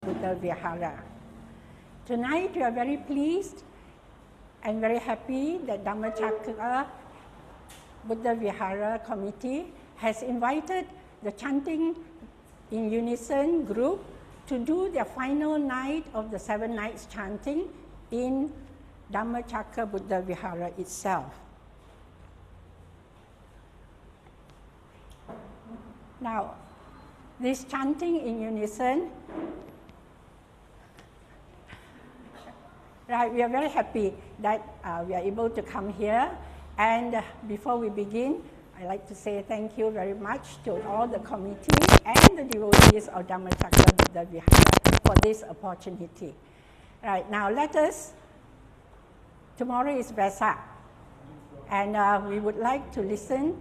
Buddha Vihara. Tonight we are very pleased and very happy that Dhammacakkappavattana Buddha Vihara committee has invited the Chanting in Unison group to do their final night of the 7 nights chanting in Dhammacakkappavattana Buddha Vihara itself. Now, this chanting in unison, right, we are very happy that we are able to come here. And before we begin, I'd like to say thank you very much to all the committee and the devotees of Dhammacakkappavattana Buddha Vihara for this opportunity. Right, now let us, tomorrow is Wesak, and we would like to listen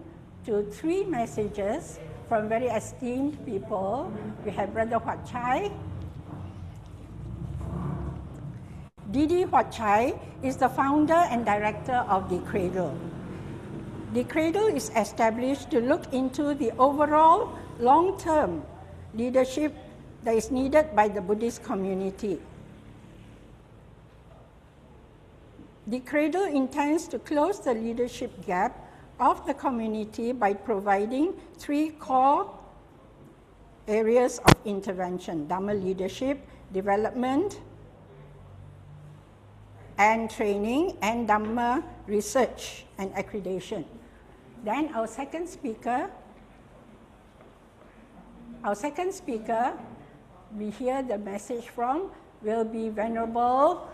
to 3 messages from very esteemed people. We have Brother Wat Chai. Didi Wat Chai is the founder and director of The Cradle. The Cradle is established to look into the overall long-term leadership that is needed by the Buddhist community. The Cradle intends to close the leadership gap of the community by providing 3 core areas of intervention: Dhamma leadership, development and training, and Dhamma research and accreditation. Then our second speaker, we hear the message from, will be Venerable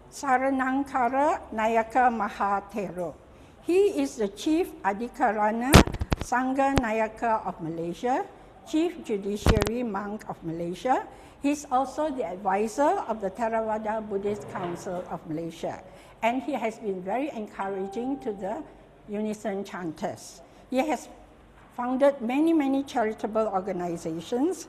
Saranangkara Nayaka Mahathero. He is the Chief Adhikarana Sangha Nayaka of Malaysia, Chief Judiciary Monk of Malaysia. He is also the advisor of the Theravada Buddhist Council of Malaysia, and he has been very encouraging to the Unison chanters. He has founded many charitable organizations,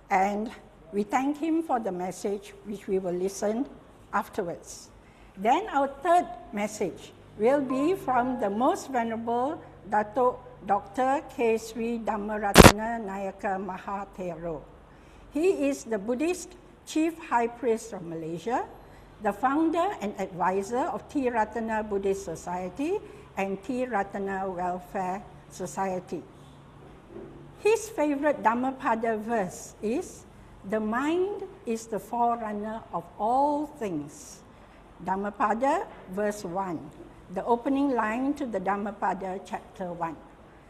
and we thank him for the message which we will listen afterwards. Then our third message will be from the Most Venerable Dato Dr. K. Sri Dhammaratana Nayaka Mahathero. He is the Buddhist Chief High Priest of Malaysia, the founder and advisor of T. Ratana Buddhist Society and T. Ratana Welfare Society. His favorite Dhammapada verse is, "The mind is the forerunner of all things." Dhammapada, verse 1, the opening line to the Dhammapada, chapter 1.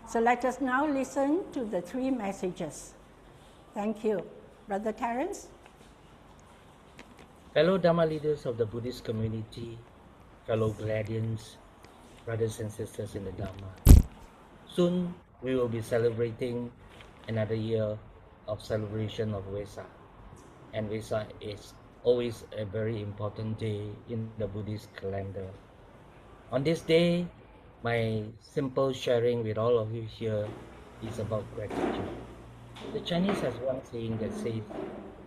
So let us now listen to the 3 messages. Thank you. Brother Terence? Fellow Dhamma leaders of the Buddhist community, fellow Gladians, brothers and sisters in the Dhamma. Soon we will be celebrating another year of celebration of Wesak. And Wesak is always a very important day in the Buddhist calendar. On this day, my simple sharing with all of you here is about gratitude. The Chinese has one saying that says,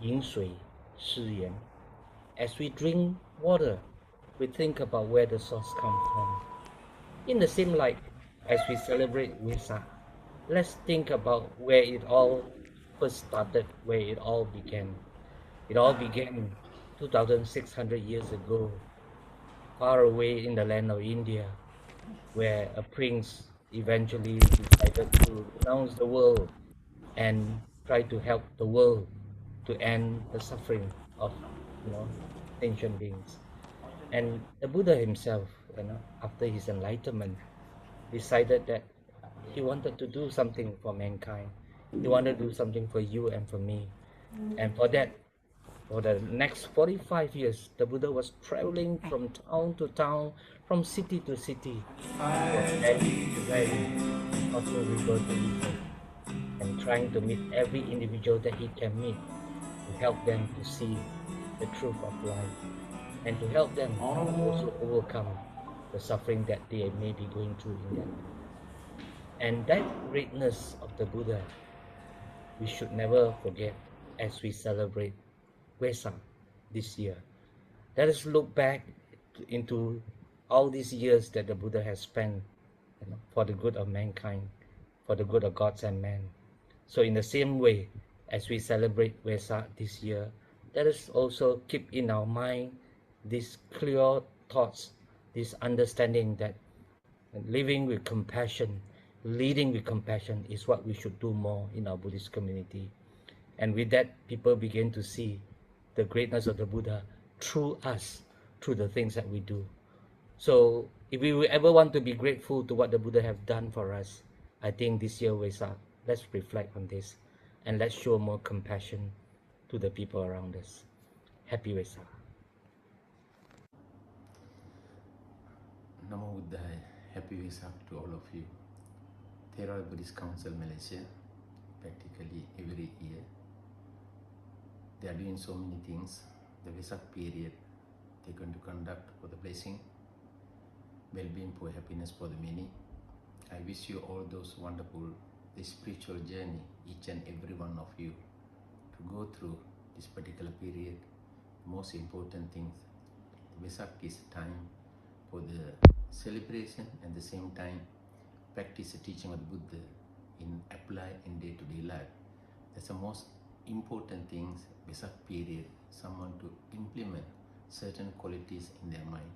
饮水思源. As we drink water, we think about where the source comes from. In the same light, as we celebrate Wesak, let's think about where it all first started, where it all began. It all began 2,600 years ago, far away in the land of India, where a prince eventually decided to renounce the world and try to help the world to end the suffering of ancient beings. And the Buddha himself, after his enlightenment, decided that he wanted to do something for mankind. He wanted to do something for you and for me. And for that, for the next 45 years, the Buddha was traveling from town to town, from city to city, from valley to valley, also river to river, and trying to meet every individual that he can meet, to help them to see the truth of life, and to help them also overcome the suffering that they may be going through in their life. And that greatness of the Buddha, we should never forget as we celebrate Wesak this year. Let us look back into all these years that the Buddha has spent for the good of mankind, for the good of gods and men. So in the same way, as we celebrate Wesak this year, let us also keep in our mind these clear thoughts, this understanding that living with compassion, leading with compassion is what we should do more in our Buddhist community. And with that, people begin to see the greatness of the Buddha through us, through the things that we do. So if we will ever want to be grateful to what the Buddha have done for us, I think this year Wesak, let's reflect on this and let's show more compassion to the people around us. Happy Wesak. Namo Buddhaya. Happy Wesak to all of you. Theravada Buddhist Council Malaysia, practically every year, they are doing so many things. The Wesak period, they're going to conduct for the blessing, well-being, for happiness for the many. I wish you all those wonderful, this spiritual journey, each and every one of you, to go through this particular period. Most important things, the Wesak is time for the celebration and at the same time practice the teaching of the Buddha in apply in day-to-day life. That's the most important things, Wesak period, someone to implement certain qualities in their mind.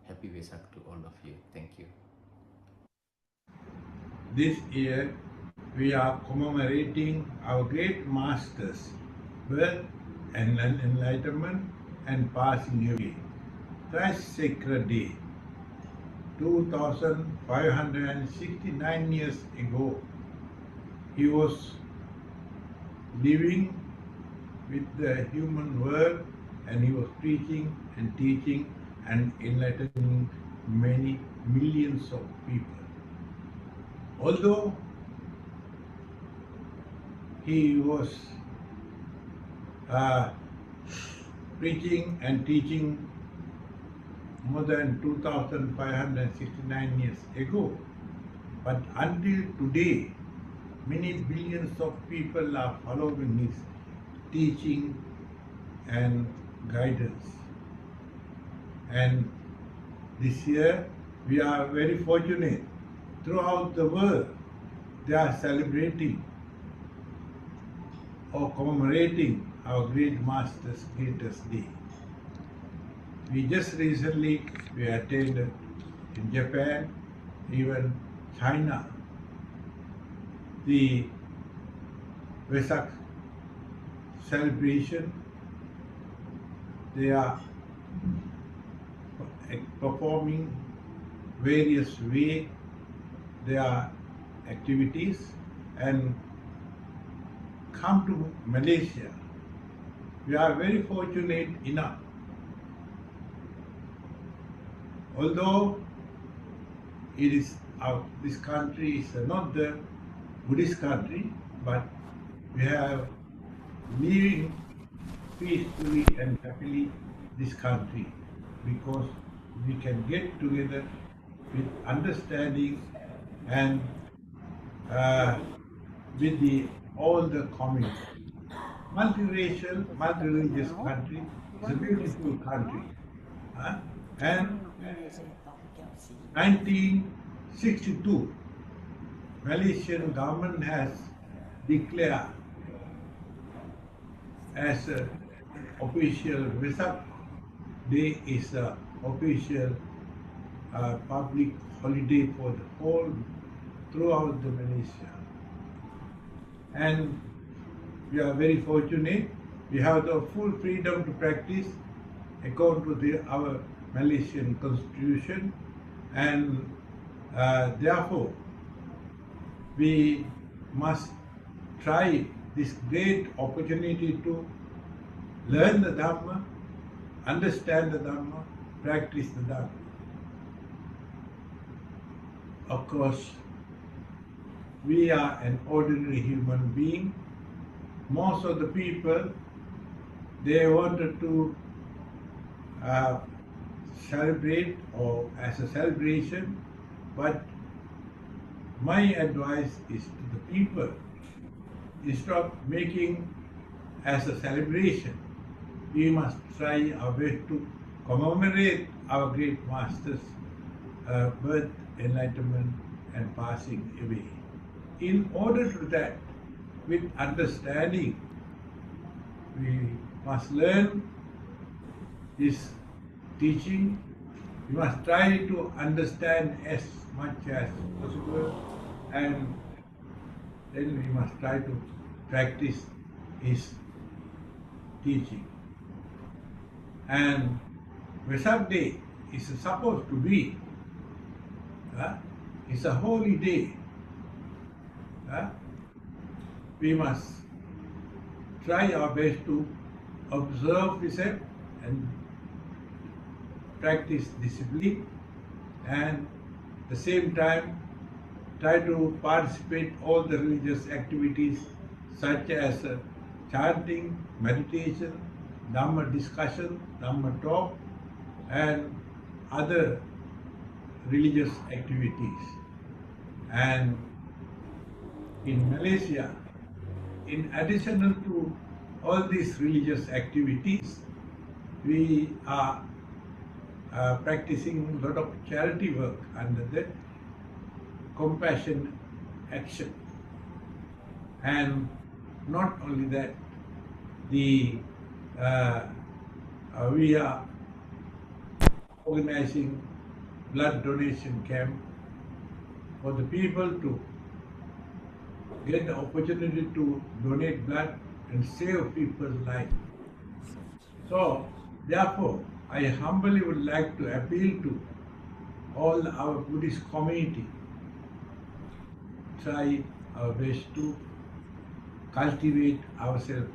Happy Wesak to all of you. Thank you. This year we are commemorating our great masters' birth and enlightenment and passing away. Thrice sacred day. 2569 years ago, he was living with the human world and he was preaching and teaching and enlightening many millions of people. Although he was preaching and teaching more than 2569 years ago, but until today many billions of people are following his teaching and guidance. And this year we are very fortunate. Throughout the world they are celebrating or commemorating our great master's greatest day. We just recently attended in Japan, even China, the Wesak celebration. They are performing various way their activities and come to Malaysia. We are very fortunate enough. Although this country is not the Buddhist country, but we have living peacefully and happily this country because we can get together with understanding and with all the community. Multiracial, multi-religious country is a beautiful country. And 1962, Malaysian government has declared as a official Wesak Day is a official public holiday for the whole throughout the Malaysia. And we are very fortunate. We have the full freedom to practice according to our Malaysian constitution, and therefore we must try this great opportunity to learn the Dhamma, understand the Dhamma, practice the Dhamma. Of course, we are an ordinary human being. Most of the people, they wanted to celebrate or as a celebration, but my advice is to the people, instead of making as a celebration, we must try our best to commemorate our great masters' birth, enlightenment and passing away. in order to that, with understanding, we must learn this teaching. We must try to understand as much as possible, and then we must try to practice his teaching. And Wesak Day is supposed to be, it's a holy day. We must try our best to observe Wesak and practice discipline, and at the same time try to participate all the religious activities such as chanting, meditation, Dhamma discussion, Dhamma talk, and other religious activities. And in Malaysia, in addition to all these religious activities, we are practicing a lot of charity work under the compassion action. And not only that, we are organizing blood donation camp for the people to get the opportunity to donate blood and save people's lives. So, therefore, I humbly would like to appeal to all our Buddhist community, try our best to cultivate ourselves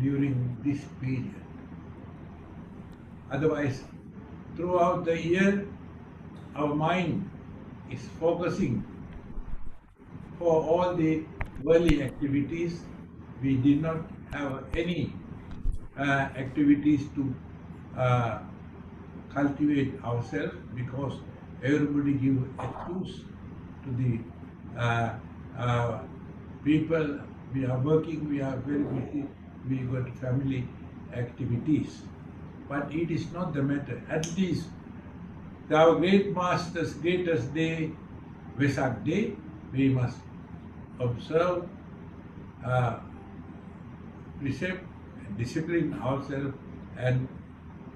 during this period. Otherwise, throughout the year, our mind is focusing for all the worldly activities. We did not have any activities to cultivate ourselves, because everybody give excuse to the people. We are working, we are very busy, we got family activities. But it is not the matter. At least our great master's greatest day, Wesak Day, we must observe, precept, discipline ourselves, and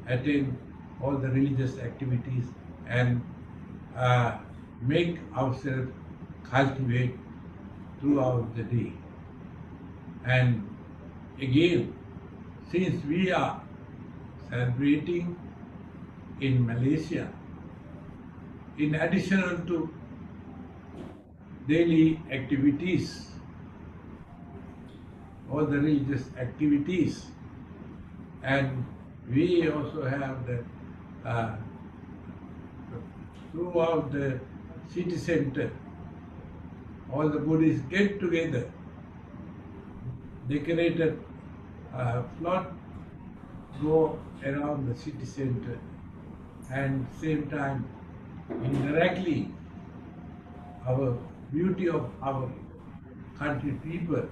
attain all the religious activities, and make ourselves cultivate throughout the day. And again, since we are celebrating in Malaysia, in addition to daily activities, all the religious activities, and we also have the throughout the city center, all the Buddhists get together, decorated float go around the city center, and same time indirectly our beauty of our country people,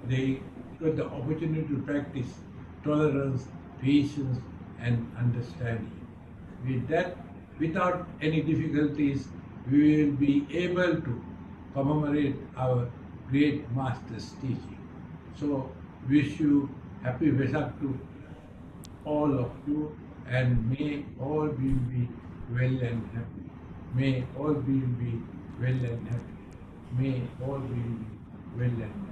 they got the opportunity to practice tolerance, patience, and understanding. With that, without any difficulties, we will be able to commemorate our great master's teaching. So, wish you happy Wesak to all of you, and may all be well and happy. May all be well and happy. May all be well and happy.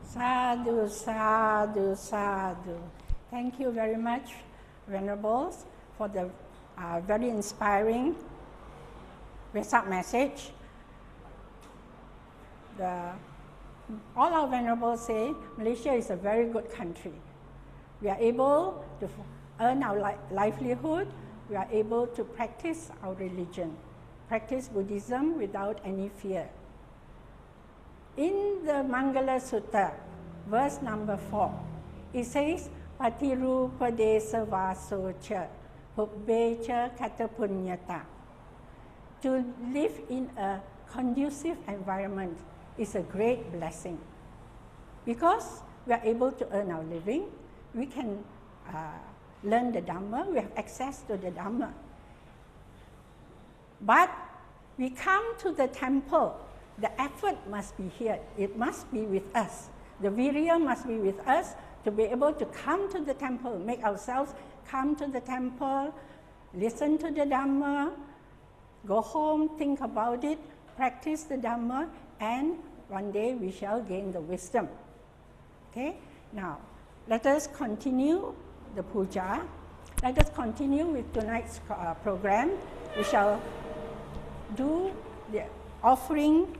Sadhu, sadhu, sadhu. Thank you very much, Venerables, for the very inspiring Wesak message. All our Venerables say Malaysia is a very good country. We are able to earn our livelihood. We are able to practice our religion, practice Buddhism without any fear. In the Mangala Sutta, verse number 4, it says, Patirupadesa vasocha, pubbecha katapunyata. To live in a conducive environment is a great blessing, because we are able to earn our living, we can learn the Dhamma, we have access to the Dhamma. But We come to the temple, the effort must be here. It must be with us. The virya must be with us to be able to come to the temple, make ourselves come to the temple, listen to the Dhamma, go home, think about it, practice the Dhamma, and one day we shall gain the wisdom. Okay? Now, let us continue the puja. Let us continue with tonight's program. We shall do the offering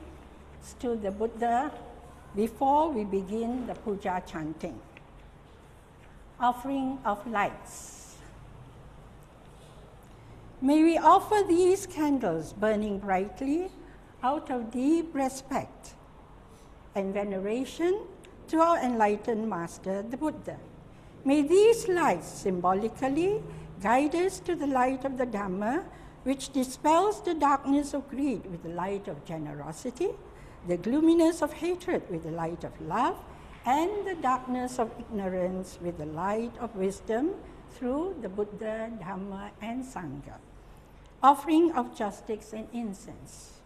to the Buddha before we begin the puja chanting. Offering of lights. May we offer these candles burning brightly out of deep respect and veneration to our enlightened Master, the Buddha. May these lights symbolically guide us to the light of the Dhamma, which dispels the darkness of greed with the light of generosity, the gloominess of hatred with the light of love, and the darkness of ignorance with the light of wisdom through the Buddha, Dhamma, and Sangha. Offering of joss sticks and incense.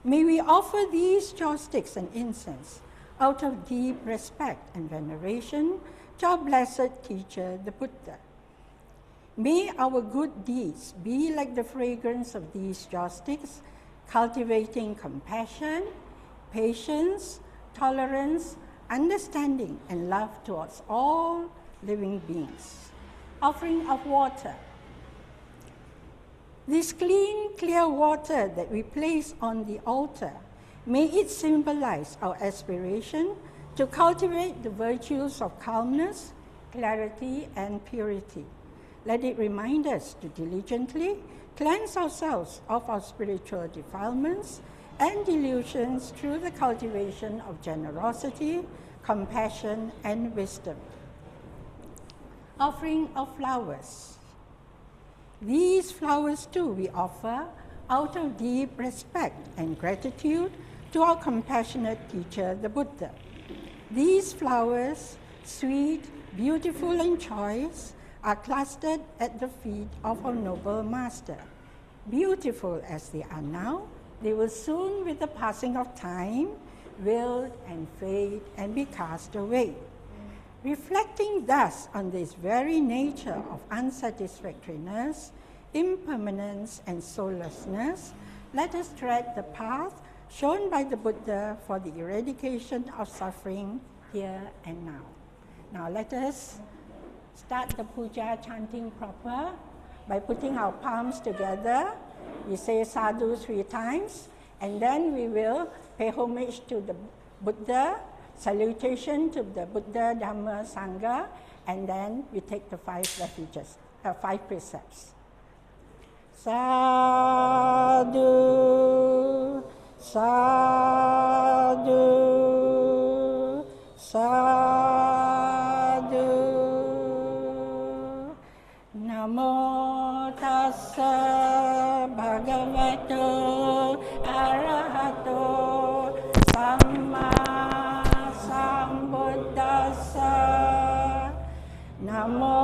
May we offer these joss sticks and incense out of deep respect and veneration to our blessed teacher, the Buddha. May our good deeds be like the fragrance of these joss sticks, cultivating compassion, patience, tolerance, understanding, and love towards all living beings. Offering of water. This clean, clear water that we place on the altar, may it symbolize our aspiration to cultivate the virtues of calmness, clarity, and purity. Let it remind us to diligently cleanse ourselves of our spiritual defilements and delusions through the cultivation of generosity, compassion, and wisdom. Offering of flowers. These flowers too we offer out of deep respect and gratitude to our compassionate teacher, the Buddha. These flowers, sweet, beautiful, and choice, are clustered at the feet of our noble Master. Beautiful as they are now, they will soon, with the passing of time, wilt and fade and be cast away. Reflecting thus on this very nature of unsatisfactoriness, impermanence, and soullessness, let us tread the path shown by the Buddha for the eradication of suffering here and now. Now let us start the puja chanting proper by putting our palms together. We say sadhu 3 times, and then we will pay homage to the Buddha, salutation to the Buddha, Dhamma, Sangha, and then we take the 5 refuges, 5 precepts. Sadhu, sadhu, sadhu. Namo Tassa Bhagavato Arahato Sammā-Sambuddhassa. Namo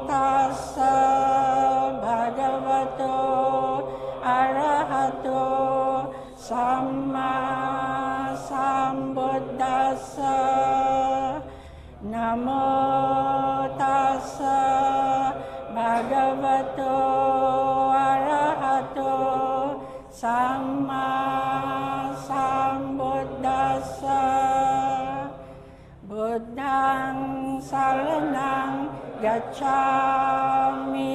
Tassa Bhagavato Arahato Sammā-Sambuddhassa. Namo Tassa Bhagavato Arahato Sammā-Sambuddhassa. Buddhaṃ saranang gacchāmi,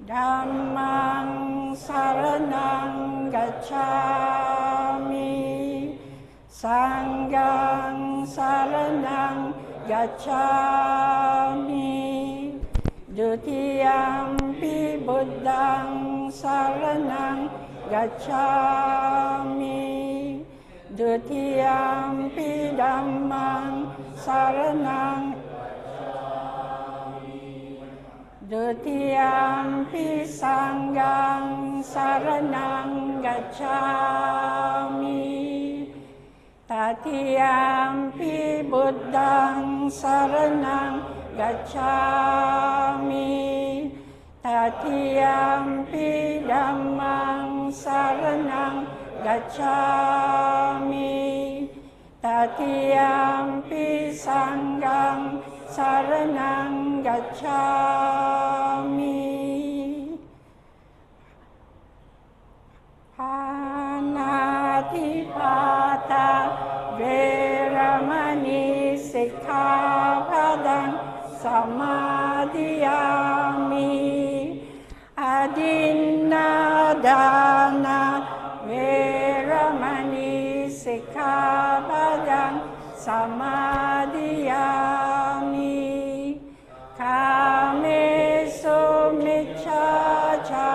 Dhammaṃ saranang gacchāmi, Sanghaṃ saranang gacchāmi, Dutiyampi Buddhaṃ saranang gacchāmi, Dutiyampi Dhammaṃ saranang gacchāmi, Dutiyampi Sanghaṃ saranang gacchāmi, Tatiyampi Buddhaṃ saranang gacchāmi, Tatiyampi Dhammaṃ saranang gacchami tatiyampi sanghang saranang gacchami panatipata veramani sikkhapadang samadhiyami adinādāna veramani sikkhapadang samadhiyami kāmesu micchāchāra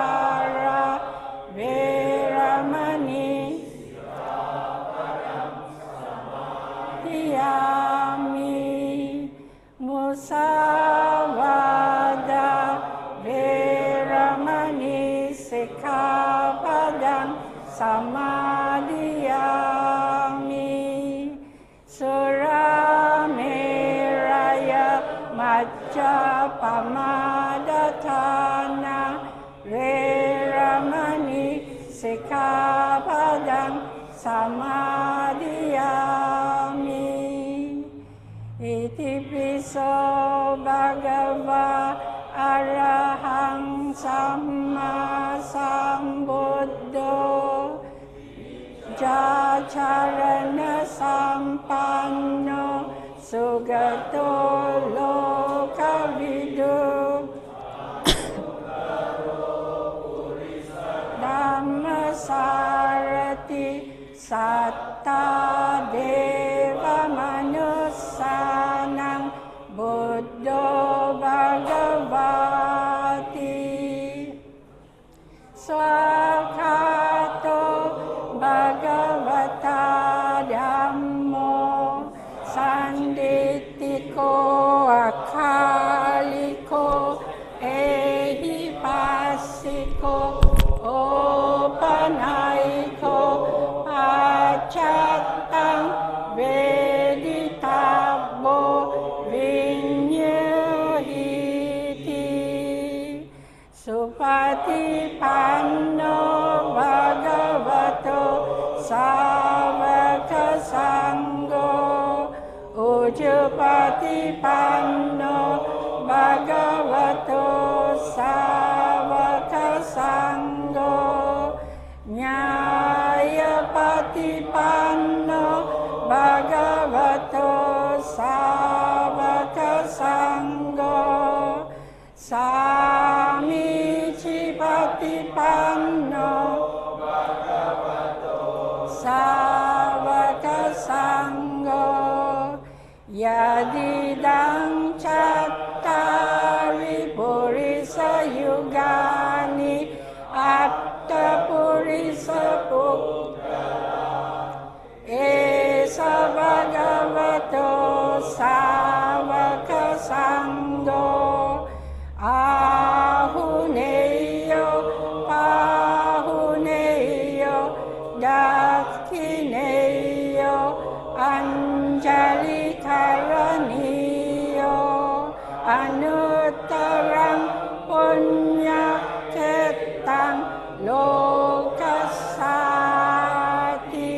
veramani samadhiyami musāvāda veramani sikkhapadang samadhiyami surameraya majjapamadatthana veramani sikkhapadang samadhiyami itipiso bhagava arahang Sammā-Sambuddho jacārana sampanno sugato lokavidu Dhammasarati satta deva manussanang buddho bhagavati swakato bhagavata dhammo sanditiko akaliko ehipasiko opanaiko pacattang vedittabbo vinyahiti supatipanno bhagavato sāvaka sangho ujjapatipanno bhagavato sāvaka sangho nyāyapatipanno bhagavato sāvaka sangho samicipatipanno bhagavato sāvaka sangho yadidang cattari purisa yugani atta purisa pukkala esa bhagavato sāvaka sangho ahuneyo pahuneyo dakhineyo anjali karaniyo anuttarang punyaketang lokasati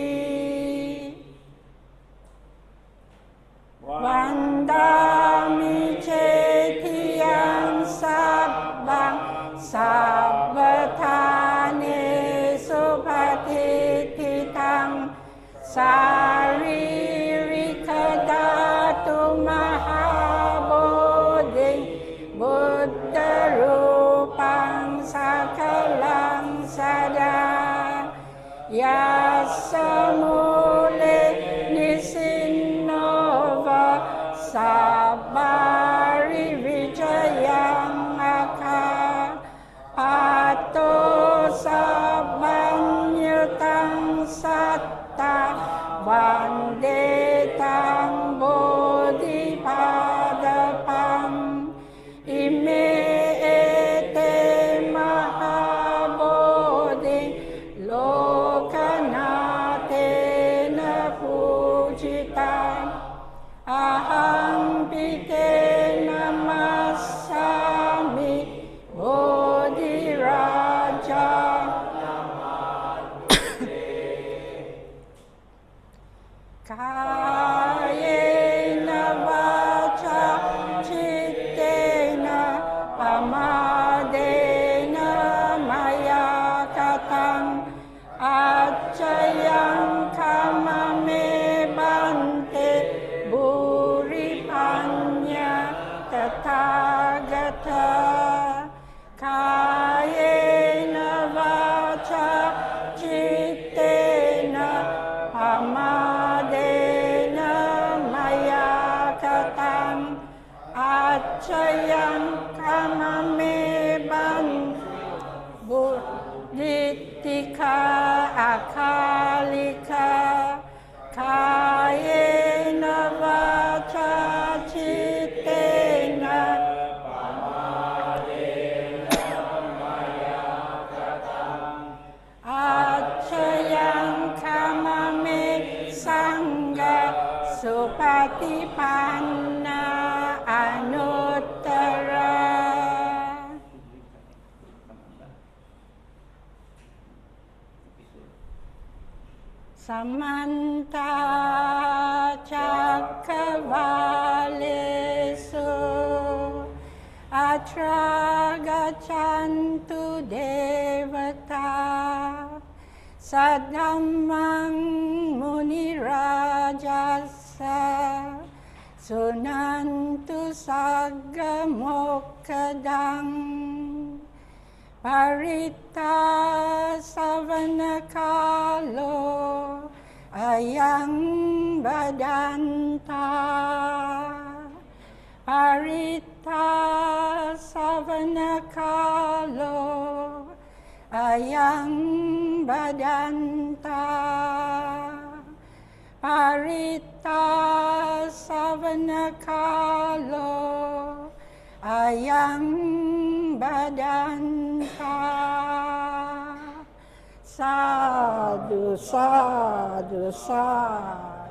vandami cetiyang sabbang sabbatane supatititang saririka datu mahabodhing buddha rupang sakalang sada yasamule nisinnova sabari vijayang akha pato sabanyutang satta vande tang bodhipadapam ime ete mahabodhi lokanatena pujitam aham pite namassami bodhi raja Kayena vaca cittena pamadena maya katam acayang kamame bante buripanya tathagata kayena vaca cittena pamadena maya katam acayang kamame bante buddhitika akalika kayena vaca cittena acayang kamame sangha supatipanna anuttara Samanta cakkavalesu atra gaccantu devata sadhammang munirajasa sunantu sagga mokkadang Paritta savanakalo ayang badanta Paritta savanakalo ayang badanta Paritta savanakalo ayang badanta sadhu sadhu sadhu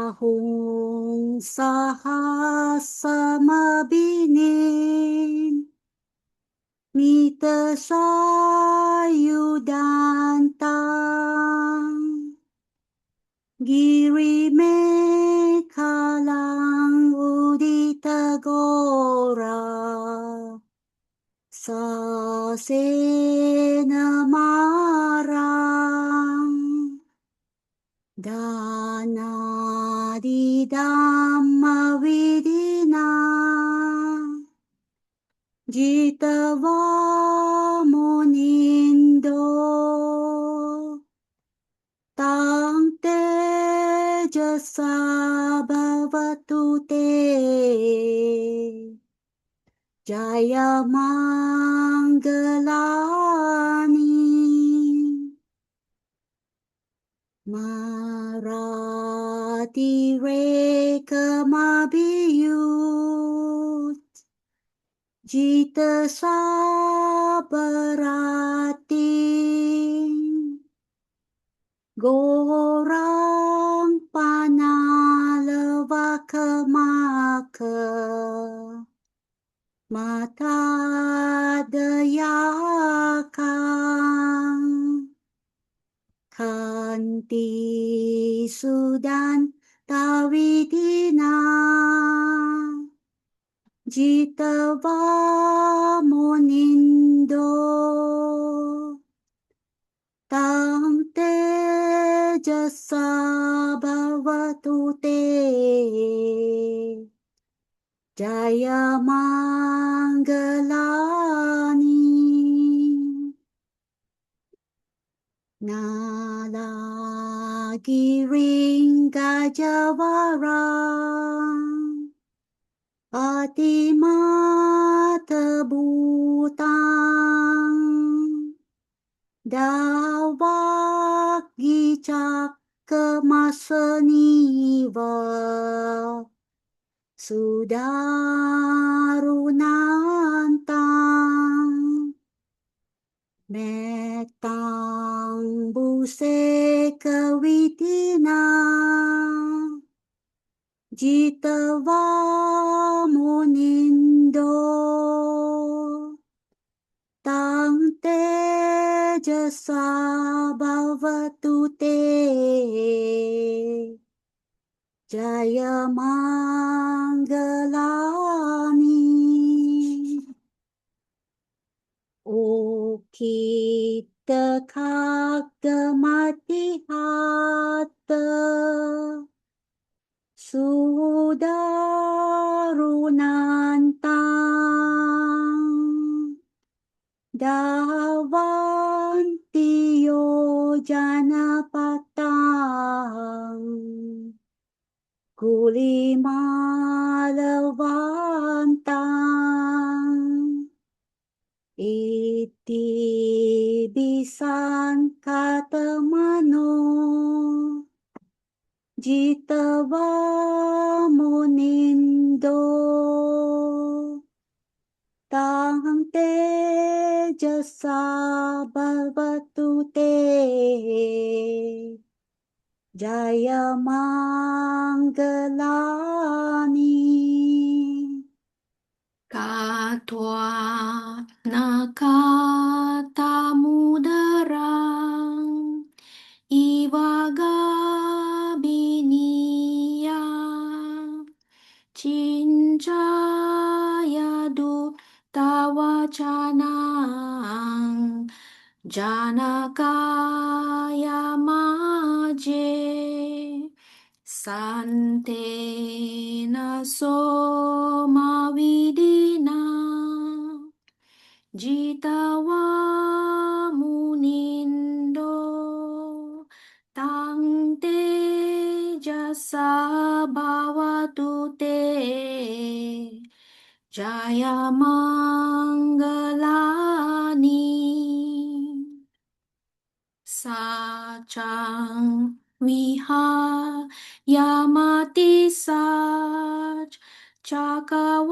Bahung sahasramabinin mita sayudantang Giri mekalang udita gora sasena marang dana di Dhamma vidina jitava monindo tang tejasa bhavatu te Jaya mangalani marati reka mabiyut jita sabarati Gorang panalava maka mata dayakang kanti sudan tavidina jitava monindo tang tejasa bhavatu te Jaya mangalani nalagiring gajavarang atimata bhutang dawak gicak kemasaniva sudarunantang Mettang buse kawitina jitava monindo jasa bhavatu te Jaya Mangalani O Kita Kaggamati Hatta Sudarunantang Davanti Yojanapatang Kulimalavantang Iti bisan katamano Jitava munindo Tang te jasa bhavatu te Jaya Mangalani Katwa nakatamudarang Ivagabiniya Cinchayadu tawacanang Janakaya maje Santena somavidina Jitawa munindo Tang te jasa bhavatu te Jaya Mangalani Sachang viha yamati sach Chakawada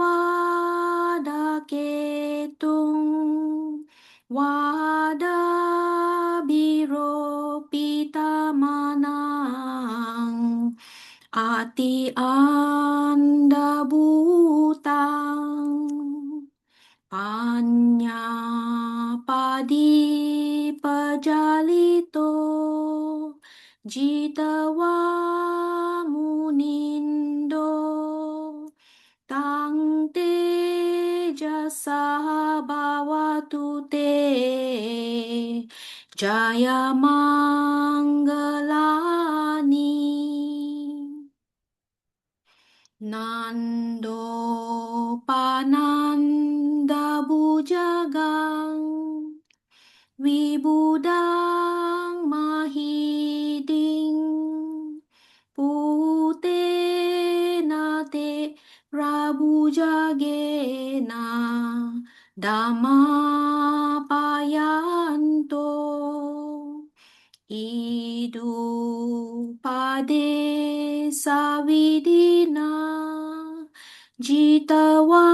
ketung Wada biro pitamanang Ati anda butang Panya padi pajalito Jitawa munindo Tang te jasa bhavatu te Jaya Mangalani Nando pananda bujagang Wibudang mahiding Pute nate rabujagena Dhamma payanto Idu pade savidina Jitawa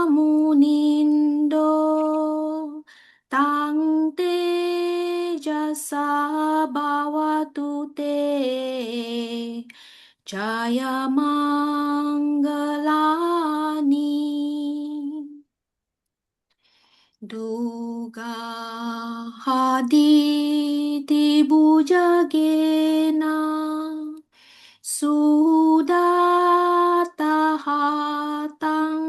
munindo Tang te jasa bhavatu te Jaya Mangalani Duga haditi bujagena Sudattahatang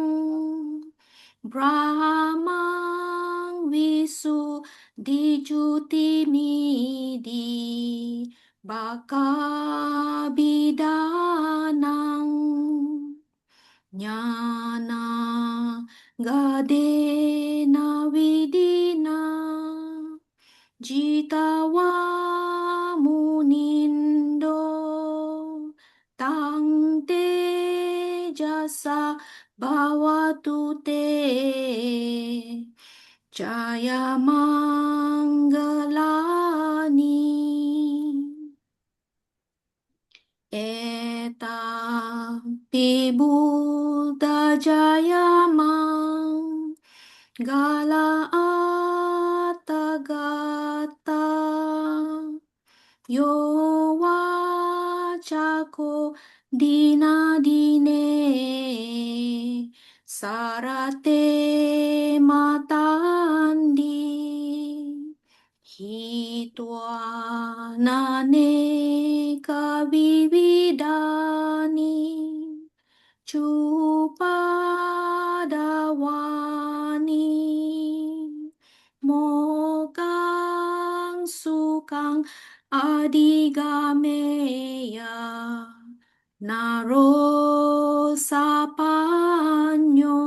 Brahmang visu dijutimidi Baka bidanang Jnana gadena vidina Jitawa munindo Tang te jasa bhavatu te Jaya Mangalani Eta pibuddha jaya Mangala atagata Yo wachako dina dine Sarate matandi hitva naneka vividani chupadawani mokang sukang adigameya naro sapanyo.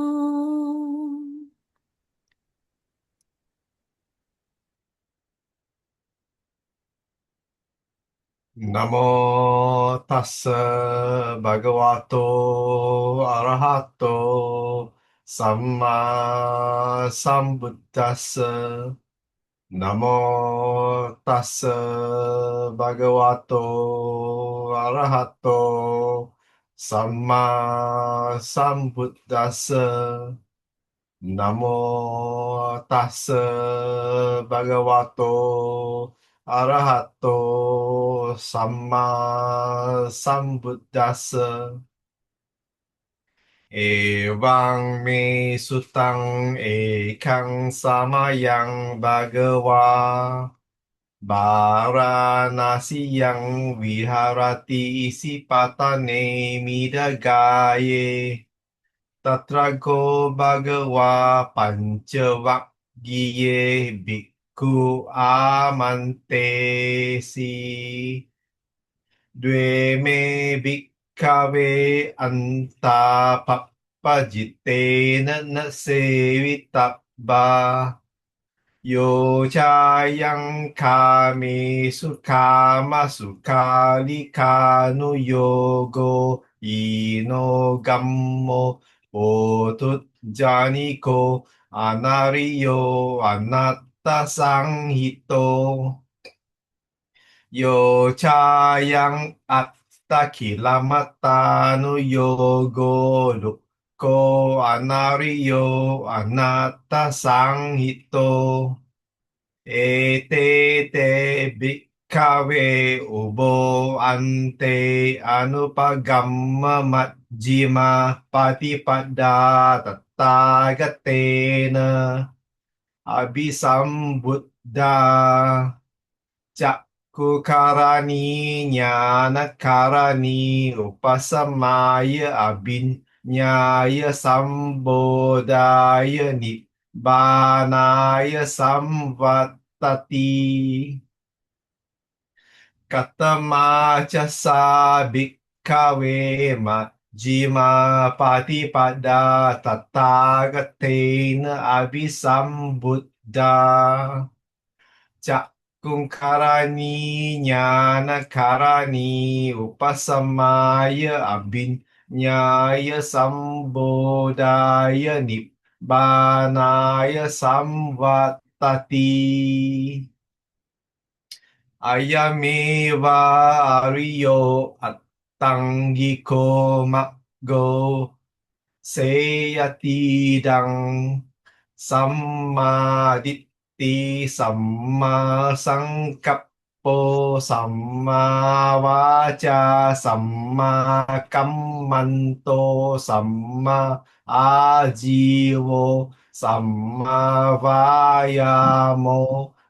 Namo Tassa Bhagavato Arahato Sammā-Sambuddhassa. Namo Tassa Bhagavato Arahato Sammā-Sambuddhassa. Namo Tassa Bhagavato Arahato Sammā-Sambuddhassa. Evang me suttaṃ ekang samayang bhagava Varanasiyang viharati isipatane midagaye Tatrago bhagava pancavakkiye bhikkhu amantesi Dve me bhikkave anta pappajitena na sevitabba Yo chayang kami sukama sukalikanu yogo ino gammo otut janiko anariyo anatta sanghito Yo chayang atta kilamatanu yogo lukko anariyo anatta sanghito Ete te bhikkave ubo ante anupagamma majjima patipada tatthagatena abhisambuddha Cakkukarani ñānakarani upasamaya abhiññāya sambodhaya nibbānāya samvattati Katamāca sa bhikkave majjima patipada tatthagatena abhisambuddha Cakkukarani ñānakarani upasamaya abhiññāya sambodhaya nibbānāya samvattati Ayameva ariyo attangiko maggo seyatidang sammaditthi Sammā-Saṅkappo Sammā-Vācā Sammā-Kammanto Sammā-Ājīvo Sammā-Vāyamo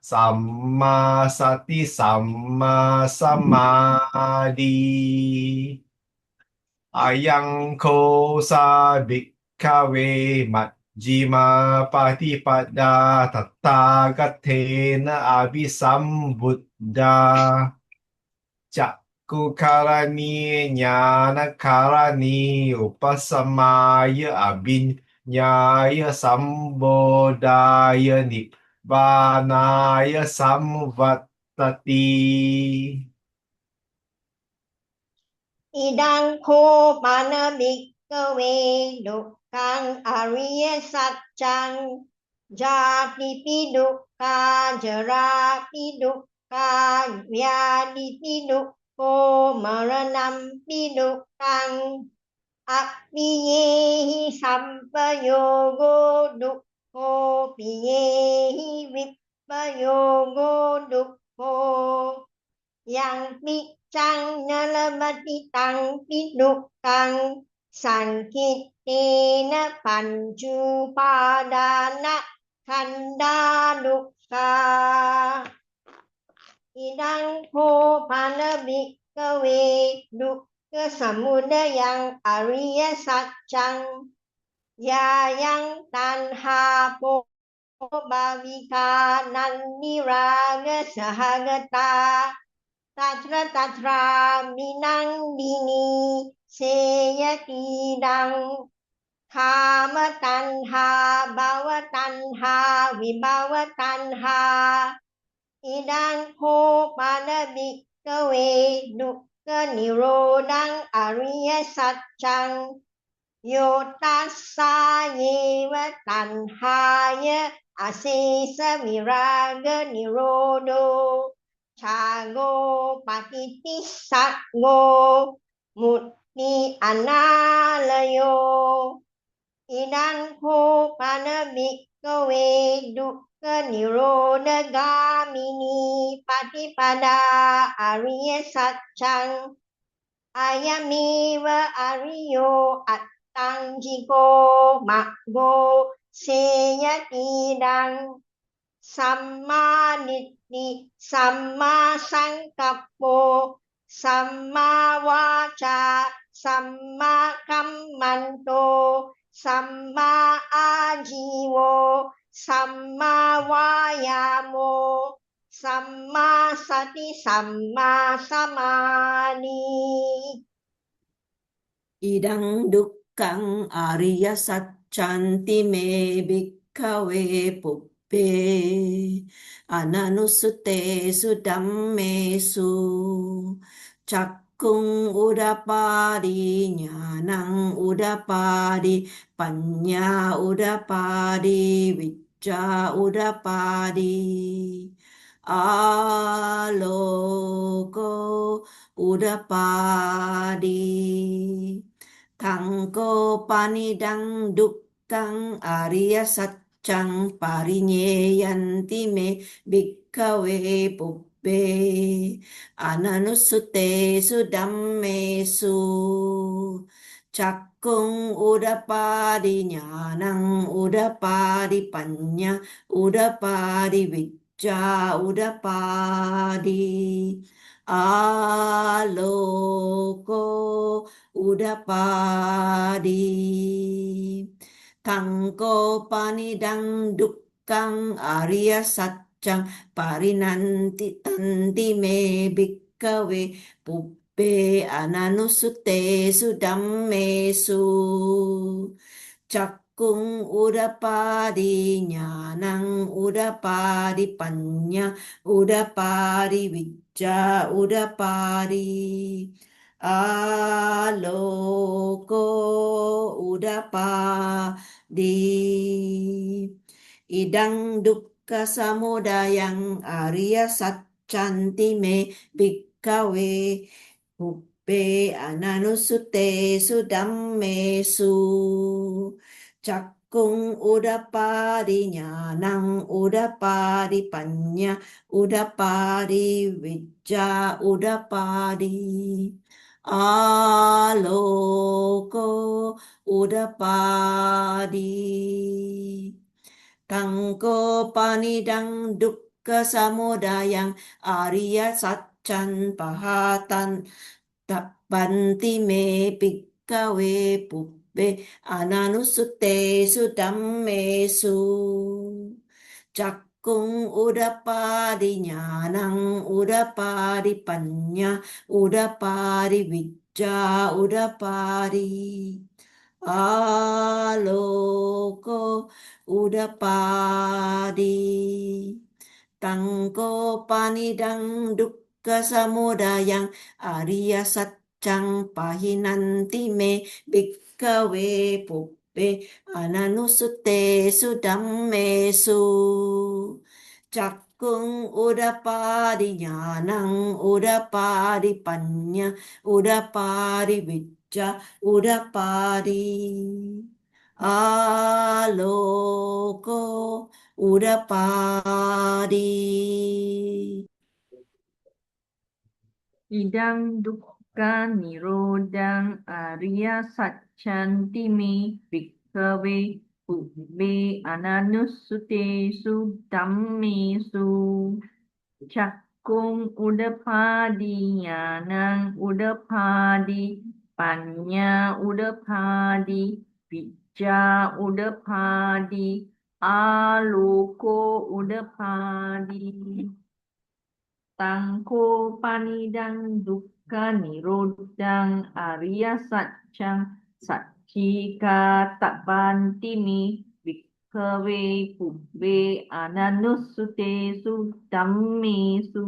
Sammā-Sati Sammā-Samadhi Ayang ko sa bhikkave Jima patipada tatthagatena abhisambuddha Cakkukarani ñānakarani upasamaya abhiññāya sambodhaya nibbānāya samvattati Idang ko panabhikkhave dukkhaṃ ariya saccang jati pi dukkha jara pi dukkha vyadi pi dukkho maranam pi dukkhang appiyehi sampayogo dukkho piyehi vippayogo dukkho yang piccang nalabati tang pi dukkhaṃ Sankitena pancupadana kanda dukkha Idang ho pana bhikkhave dukkha samudayang ariya satchang yayang tanha po bhavika nandiraga sahagata tatra tatra minang dini seyatidang kama tanha bhava tanha vibhava tanha idang ho pana bhikkhave dukkha nirodhang ariya satchang yo tassa yeva tanhaya asesa viraga nirodho chago patitissaggo mutti analayo idang ho pana bhikkhave dukkha nirodhagamini patipada ariya satchang ayamiva ariyo attangiko maggo seyatidang samma ditti samma sankappo samma vaca samma kammanto samma ajiwo samma vayamo samma sati samma samadhi Idang dukkang ariya satchanti me bhikkhave puppe ananusutesu dhammesu cakkung udapadi ñāṇaṃ udapadi paññā udapadi vicca udapadi aloko udapadi tangko panidang dukkang ariya satchang parinyeyanti me bhikkhave puppe ananusutesu dhammesu cakkung udapadi ñāṇaṃ udapadi paññā udapadi vicca udapadi aloko udapadi tangko panidang dukkang ariya satchang parinanti tanti me bhikkhave puppe ananusutesu dhammesu cakkung udapadi ñāṇaṃ udapadi paññā udapadi vicca udapadi aloko udapadi idang dukkha samudayang ariya satchanti me bhikkhave puppe ananusutesu dhammesu cakkung udapadi ñāṇaṃ udapadi paññā udapadi vicca udapadi aloko udapadi tangko panidang dukkha samudayang ariya satchan pahatan tappanti me bhikkhave puppe ananusutesu dhammesu cakkung udapadi ñāṇaṃ udapadi paññā udapadi vicca udapadi aloko udapadi tangko panidang dukkha samudayang ariya satchang pahinanti me bhikkhave puppe ananusutesu dhammesu cakkung udapadi ñāṇaṃ udapadi paññā udapadi vicca udapadi aloko udapadi idang dukkha nirodhang ariya satchanti me bhikkhave puppe ananusutesu dhammesu กุงอุดพาดีญาณังอุดพาดีปัญญาอุดพาดีวิจจาอุดพาดีอาโลโกอุดพาดีตังโคปานิดังดุกขานิโรธังอริยสัจจังสัจจิกาตบันติมิภิกขเวปุบเวอนันนุสเตสุธัมเมสุ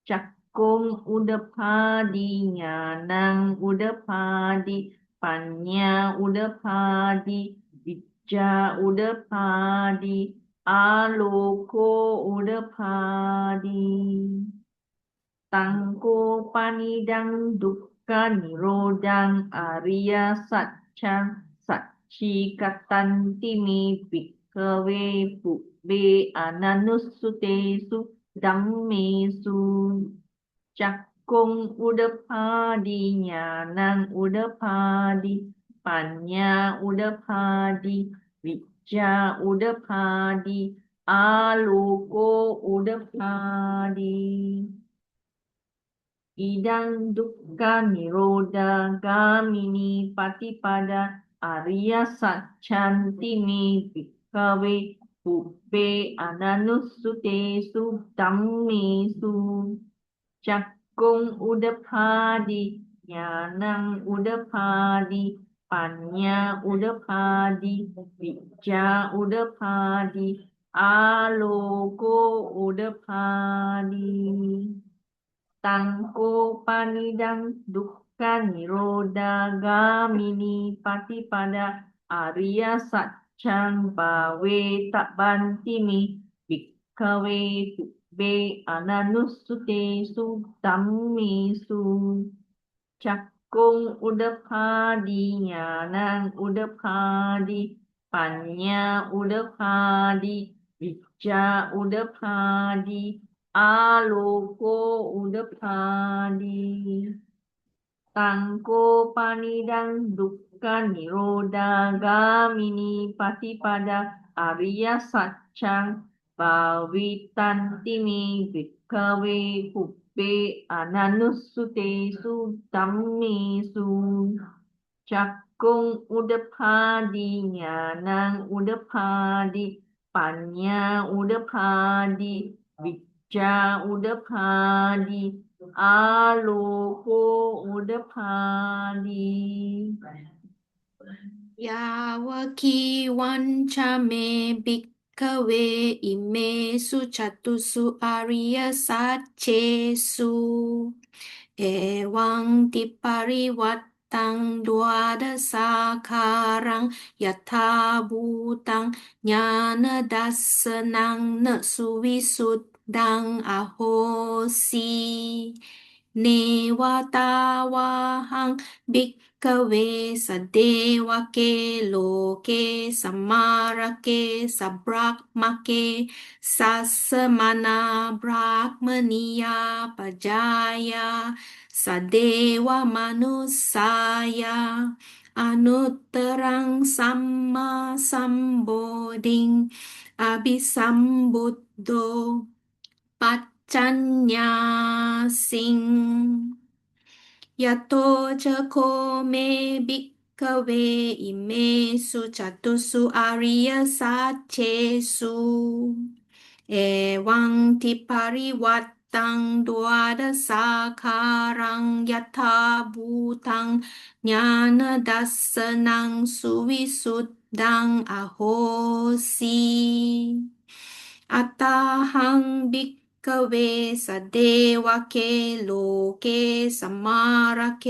จักกุงอุดพาดีญาณังอุดพาดีปัญญาอุดพาดีวิจจาอุดพาดีอาโลโกอุดพาดีตังโกปานิดังดุกขานิโรธังอริยสัจจังสัจฉิกตันติมิภิกขเวปุบเวอนันนุสเตสุธัมเมสุจักกุงอุดพาดีญาณังอุดพาดีปัญญาอุดพาดีวิจจาอุดพาดีอาโลโกอุดพาดีอิดังดุกขานิโรธากามินีปฏิปดาอริยสัจฉันติมิภิกขเวปุบเวอนันนุสเตสุธัมเมสุจักกุงอุดพาดีญาณังอุดพาดีปัญญาอุดพาดีวิจจาอุดพาดีอาโลโกอุดพาดีตังโกปานิดังดุกขานิโรธากามินีปฏิปดาอริยสัจจังภาเวตบันติมิภิกขเวปุบเวอนันนุสเตสุธัมเมสุจักกุงอุดพาดีญาณังอุดพาดีปัญญาอุดพาดีวิจจาอุดพาดีอาโลโกอุดพาดีตังโกปานิดังดุกขานิโรธากามินีปฏิปดาอริยสัจจังภาวิตันติมิภิกขเวปุบเวอนันนุสเตสุธัมเมสุจักกุงอุดพาดีญาณังอุดพาดีปัญญาอุดพาดีวิจจาอุดพาดีอาโลโกอุดพาดียาวคีวันชะเมภิกขเวอิเมสุจัตุสุอริยสัจเจสุเอวังติปริวัตตังดวาดสาคารังยถาภูตังญาณดัสสนังนสุวิสุทธังอโหสีเนวตาวาหังภิกขเวสเดวะเกโลเกสัมมาระเกสับรักมะเกสัสสมานาบรักมณียาปจายาสเดวะมนุสสายาอนุตตรังสัมมาสัมโพธิงอภิสัมบุตโตปัจจัญญาสิงยะโตจะโคเมภิกขเวอิเมสุจัตุสุอริยสัจเจสุเอวังทิปาริวัตตังดวาดสาคารังยถาภูตังญาณดัสสนังสุวิสุทธังอโหสีอัตตาหังภิกขเวสเดวะเกโลเกสัมมาระเก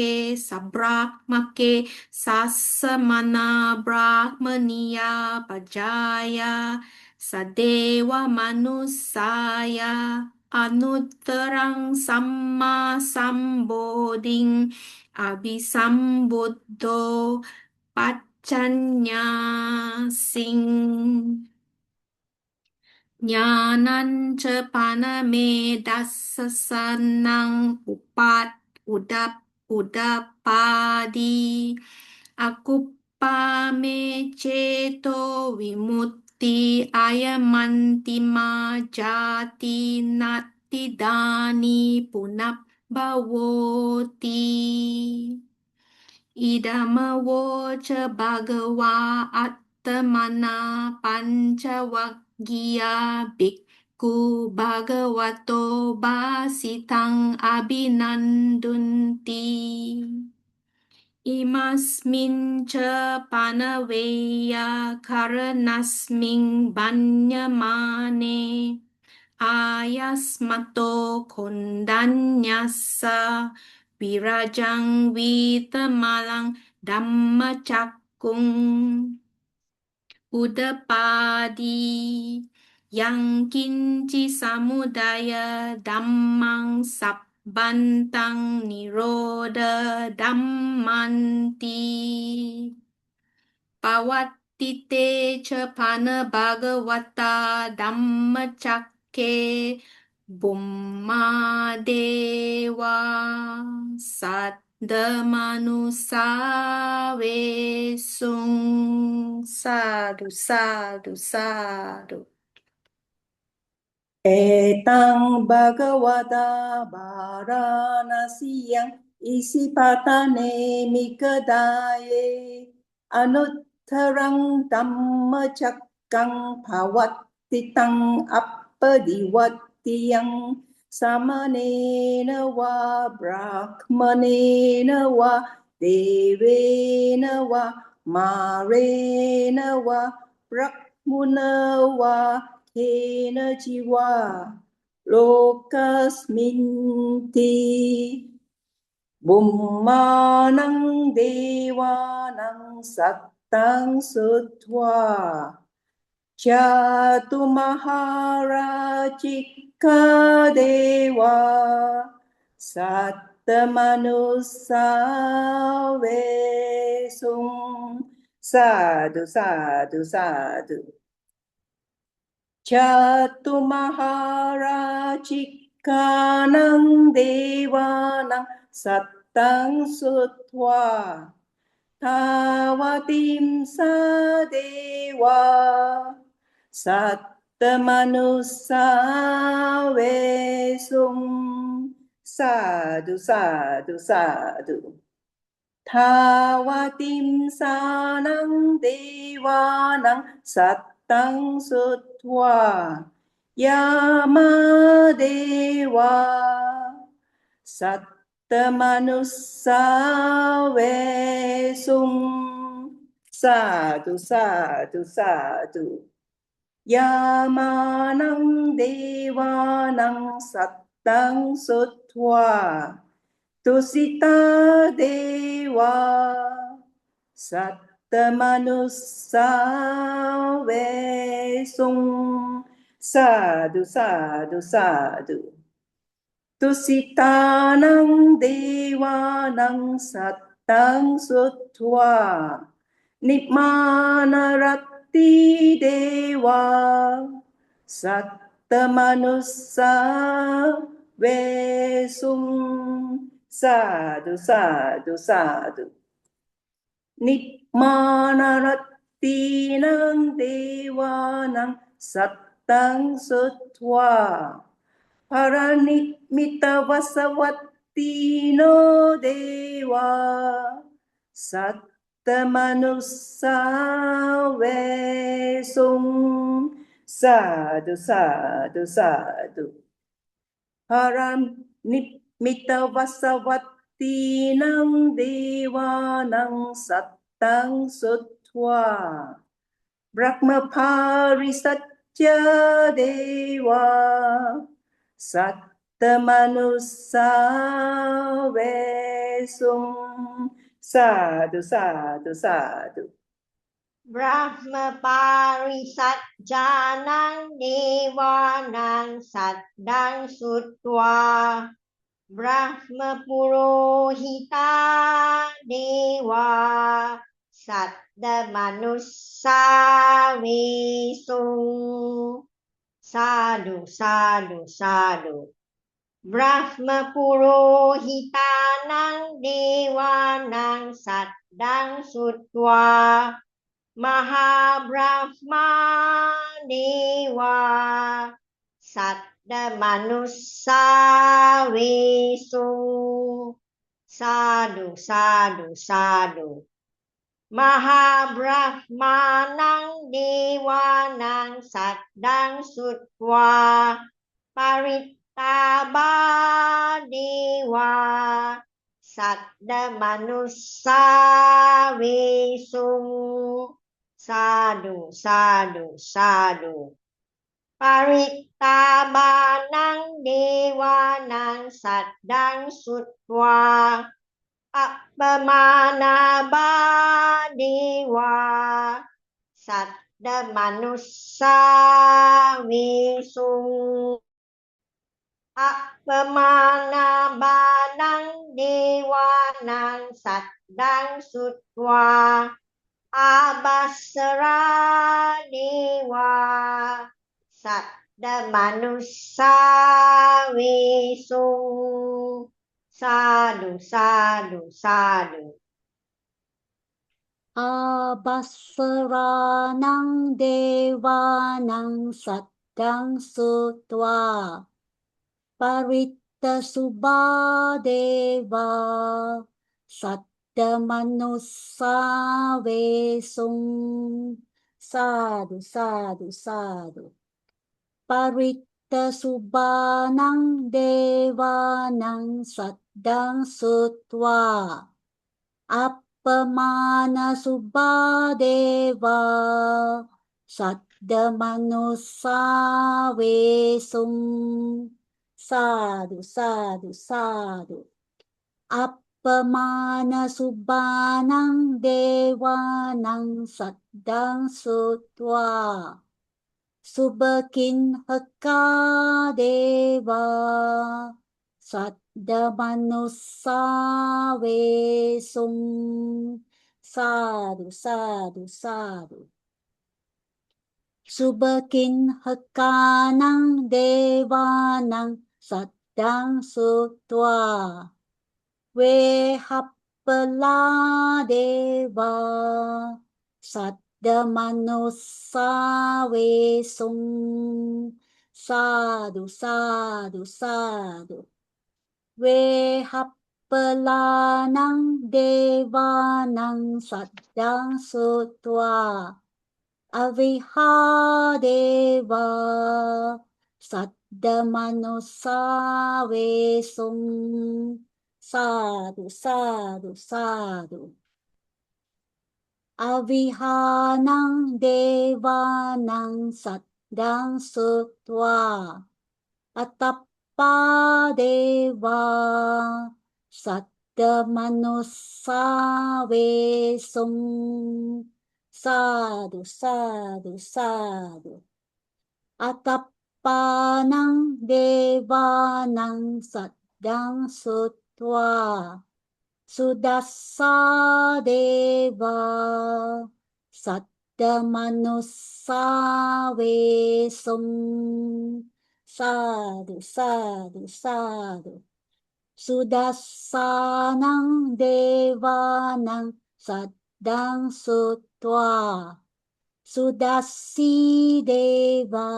สับรักมะเกสัสสมานาบรักมณียาปจายาสเดวะมนุสสายาอนุตตรังสัมมาสัมโพธิงอภิสัมบุตโตปัจจัญญาสิงญาณัญชปานเมดัสสสนังอุดปาดีอกุปปาเมเจโตวิมุตติอายมันติมาจาตินัต Pattidāni Punabbhavoti Idamavoca Bhagavā Attamana Pancavaggiya Bhikkhu Bhagavato Bhasitaṃ Abhinandunti Imasmin ca panaveya karanasmin banyamane ayasmato kondanyassa virajang vitamalang dhammacakkung udapadi yang kinci samudaya dhammang sabbantang niroda dhammanti pawattite ca pana bhagavata dhammacakke bumma dewa saddamanussavesung sadhu sadhu sadhu Etang Bhagavata Varanasiyang Isipatane Mikadaye Anuttarang Dhammacakkang Pavattitang Appadivattiyang Samanena va Brahmanena va Devena va Marena va Brahmuna va Kena jiwa lokasminti bummanang devanang sattang sutva jatu maharajikka deva sattamanussavesung sadhu sadhu sadhu Jatu maharajikkanang devanang sattang sutva tavatim sadeva sattamanussavesung sadhu sadhu sadhu tavatim sanang devanang sattang sutva yamadeva sattamanussavesung sadhu sadhu sadhu yamanang devanang sattang sutva tusita deva sattamanussavesung sadhu sadhu sadhu tusitanang devanang sattang sutva nibbānaratti deva sattamanussavesung sadhu sadhu sadhu nibbānarattinang devanang sattang sutva paranibbitavasavattino deva sattamanussavesung sadhu sadhu sadhu paranibbitavasavattino devanang sattang sutva brahma-parisatya deva sattamanussavesung sadhu sadhu sadhu Brahma-parisatjanang devanang saddang sutva Brahma-purohita deva sattamanussavesung sadhu sadhu sadhu Brahma-purohitanang devanang saddang sutva Maha-Brahma deva ดมนุสสาเวสุสาธุสาธุสาธุมหาบรหมานังเดวานังสัตดังสุตวาปาริตตาบาเดวาสัตตมนุสสาเวสุสาธุสาธุสาธุปาริตตาบานังเดวานังสัตดังสุตวาอัปปมานาบาเดวาสัตตมนุสสาเวสุอัปปมานาบานังเดวานังสัตดังสุตวาอาบัสสราเดวาสัตตมนุสสาเวสุสาธุสาธุสาธุอาบัสสรานังเดวานังสัตตังสุตวาปริตตสุบาเดวาสัตตมนุสสาเวสุสาธุสาธุสาธุปริตตสุบานังเดวานังสัตตังสุตวาอัปปมานาสุบาเดวาสัตตมนุสสาเวสุสาธุสาธุสาธุอัปปมานาสุบานังเดวานังสัตตังสุตวาสุบกินหกาเดวาสัตตมนุสสาเวสุสาธุสาธุสาธุสุบกินหกานังเดวานังสัตตังสุตวาเวหัปปลาเดวาสัตตมนุสสาเวสุสาธุสาธุสาธุเวหัปปลานังเดวานังสัตตังสุตวาอวิหาเดวาสัตตมนุสสาเวสุสาธุสาธุสาธุอวิหานังเดวานังสัตตังสุตวาอัตตปปาเดวาสัตตมนุสสาเวสุสาธุสาธุสาธุอัตตปปานังเดวานังสัตตังสุตวาสุดัสสาเดวาสัตตมนุสสาเวสุสาธุสาธุสาธุสุดัสสานังเดวานังสัตตังสุตวาสุดัสสีเดวา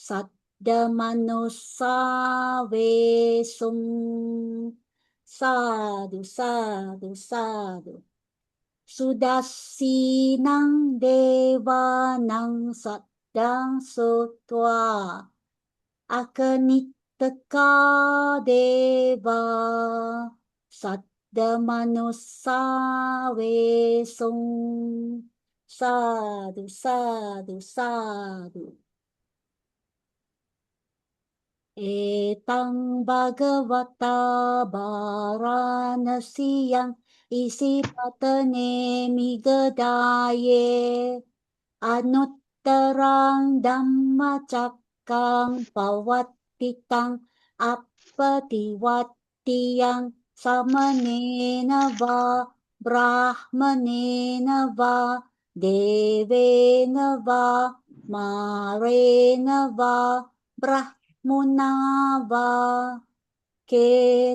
สัตตมนุสสาเวสุสาธุสาธุสาธุสุดัสสีนังเดวานังสัตตังสุตวาอคนิตตกาเดวาสัตตมนุสสาเวสุสาธุสาธุสาธุเอตังภะคะวะตาบารณสียังอิสิปตเนมิกดาเยอนุตตรังดัมมจักกังปวัตติตังอัปปติวัตติยังสัมเนนะวาบราหมเนนะวาเดเวนะวามาเรนะวาบรามุนาวาเก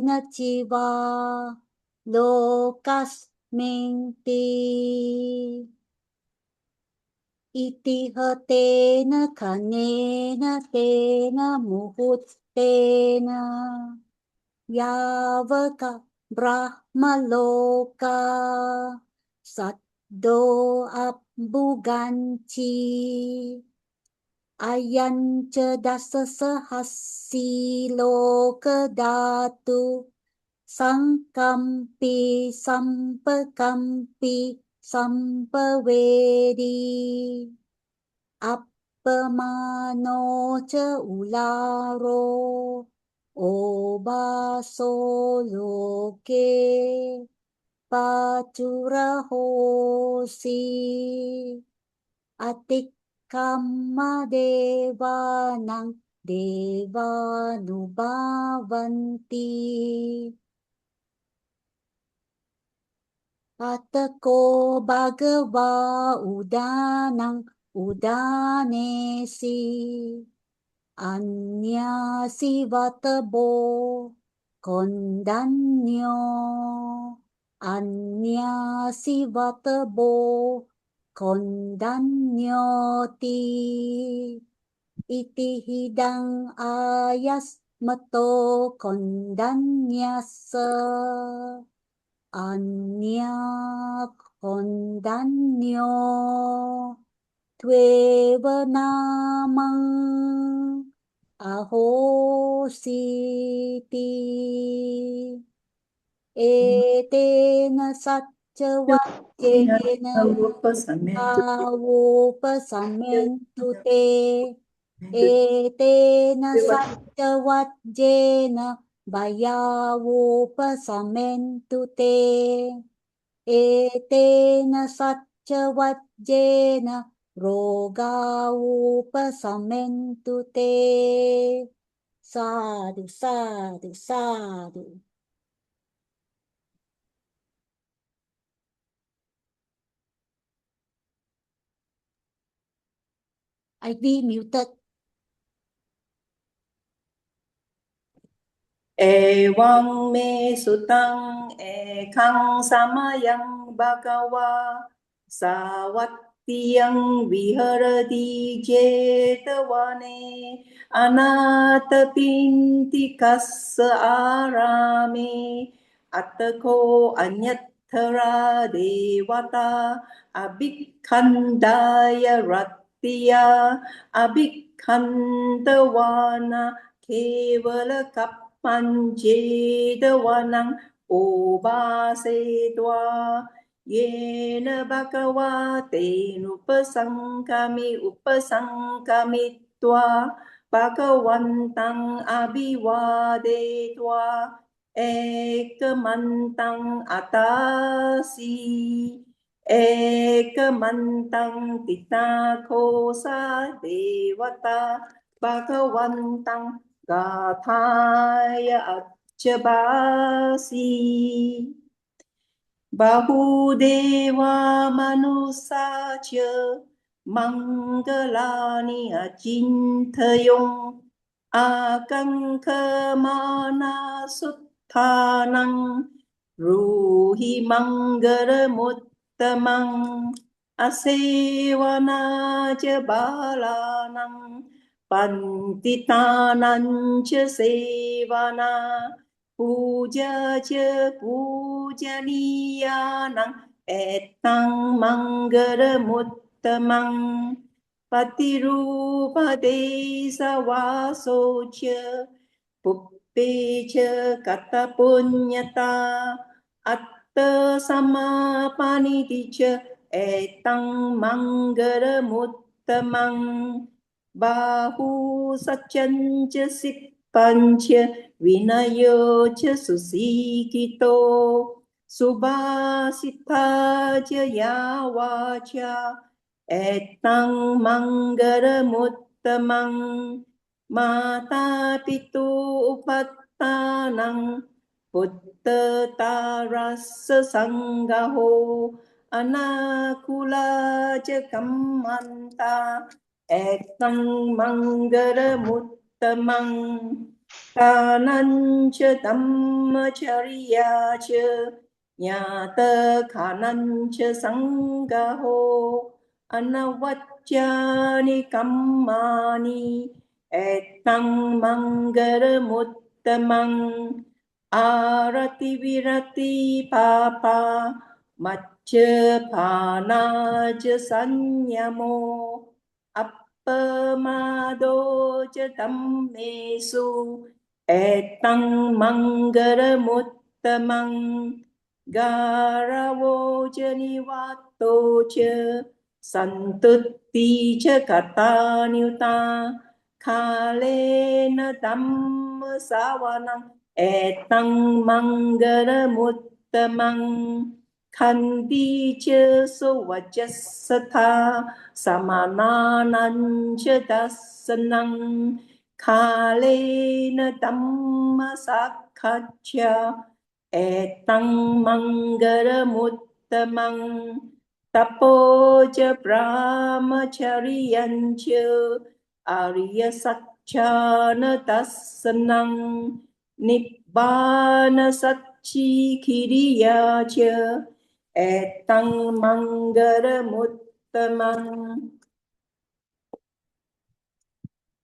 นะจิวาโลกัสมิงติ iti hatena khanena tena muhuttena yavaka brahmaloka saddho abbuganci ayanca dasa sahasi loka datu sangkampi sampakampi sampavedi appamano ca ularo obaso loke pacurahosi atikkamma devanang devanubhavanti Atako bhagava udanang udanesi anyasi vatabo kondanyo anyasi vatabo kondanyoti iti hidang ayasmato kondanyasa anya kondanyo tveva namang ahositi etena satcha vajjena avopasamentu te etena satcha vajjena vayavopasamentu te etena satcha vajjena rogavopasamentu te sadhu sadhu sadhu. IV muted. Evaṃ me suttaṃ ekhaṃ samayam bhagavā savattiyam viharati jetavane anātapintikassa ārāme attako anyatthara devata abhikkhandaya rattiya abhikkhandavana kevala kappanjedavanang obasetva yena bhagavā upasangkamitva bhagavantang abhivādetva ekamantang atasi ekamantang titnakosa devata bhagavantang Gathaya achabasi Bahudeva manusacha Mangalani achintayong Akankamana Sutthaṃ Ruhi Mangalamuttamang Asevanaja Balanang Pantitānaṃ ca sevana puja ca pujanīyānaṃ ettaṃ mangalamuttamang patirūpa desa vaso ca puppe ca kata punyata atta samāpaniti ca ettaṃ mangalamuttamang Bahu saccāṃ sippaṃ vinayo ca susikito subhasitā ca yavaca ettaṃ mangalamuttamang mata pitu upattānaṃ putta tarassa sanggaho anakula ca kammanta ettaṃ mangalamuttamang tānaṃ ca dhammacariya ca ñāta khānaṃ ca sanggaho anavacchani kammani etang mangalamuttamang arati virati papa macca phanaja sanyamo appamado ca dhammesu etang mangalamuttamang garavo ca nivato ca santutti ca katanyuta khalena dhamma savanang etang mangalamuttamang khandi ca suvajasatha samananam ca dassanang khalena dhamma sakkhacha etang mangalamuttamang tapoja brahmacharyancha arya satchana dassanang nibbana satchikiriyacha etang mangalamuttamang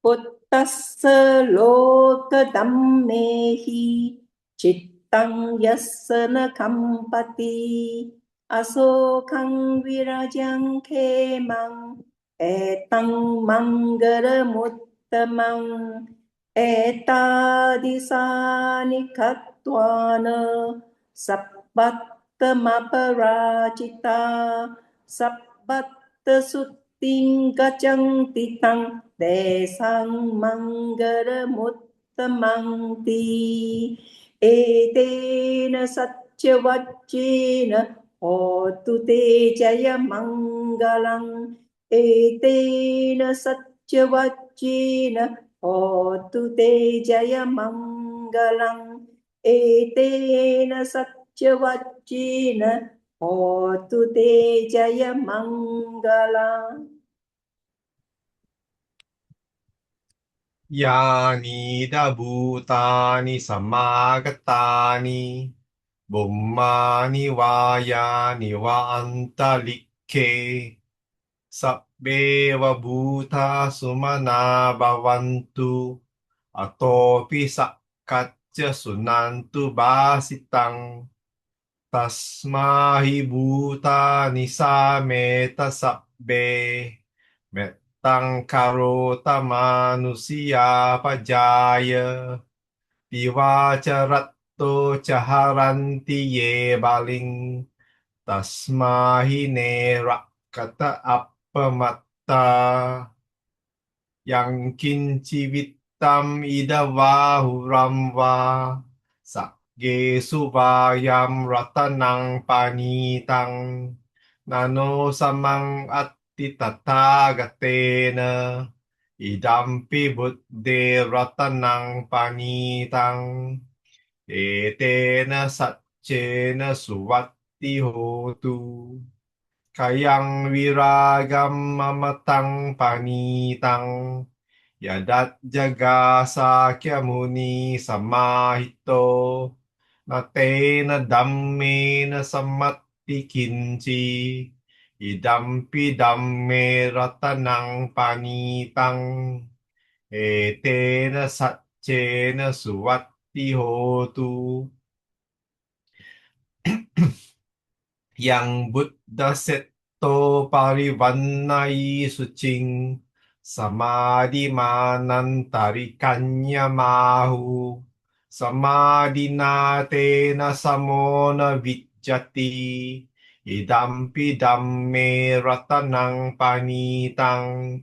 puttassa loka dhammehi cittang yassana kampati asokang virajang khemang etang mangalamuttamang etadisani kattvana sabbattamaparajita sabbatta sutting gacanti tang desang mangalamuttamang ti etena satchavaccena hotu te jaya mangalang etena satchavaccena hotu te jaya mangalang etena satchavaccena hotu te jaya mangalang. Yani da bhutani samāgatani bummani vāyani va antalikke sabbeva bhuta sumana bhavantu atopi sakkacca sunantu bhasitang tasmahi bhutani sameta sabbe Mettang karota manusia pajaya Pivacaratto caharanti ye baling Tasmahi nerakata appamatta Yang kinci vittam idavahuram va Sakge suvayam ratanang panitang Nano samang Tathāgatena idampi buddhe ratanang panitang etena satchena suvatti hotu kayang viragam mamatang panitang yadat jaga sakya muni samahito natena dhammena sammatti kinci idampi dhamme ratanang panitang etena satchena suvatti hotu yang buddha setto parivannai sucing samadhi manantarikanya mahu samadhina tena samona vicchati idampi dhamme ratanang panitang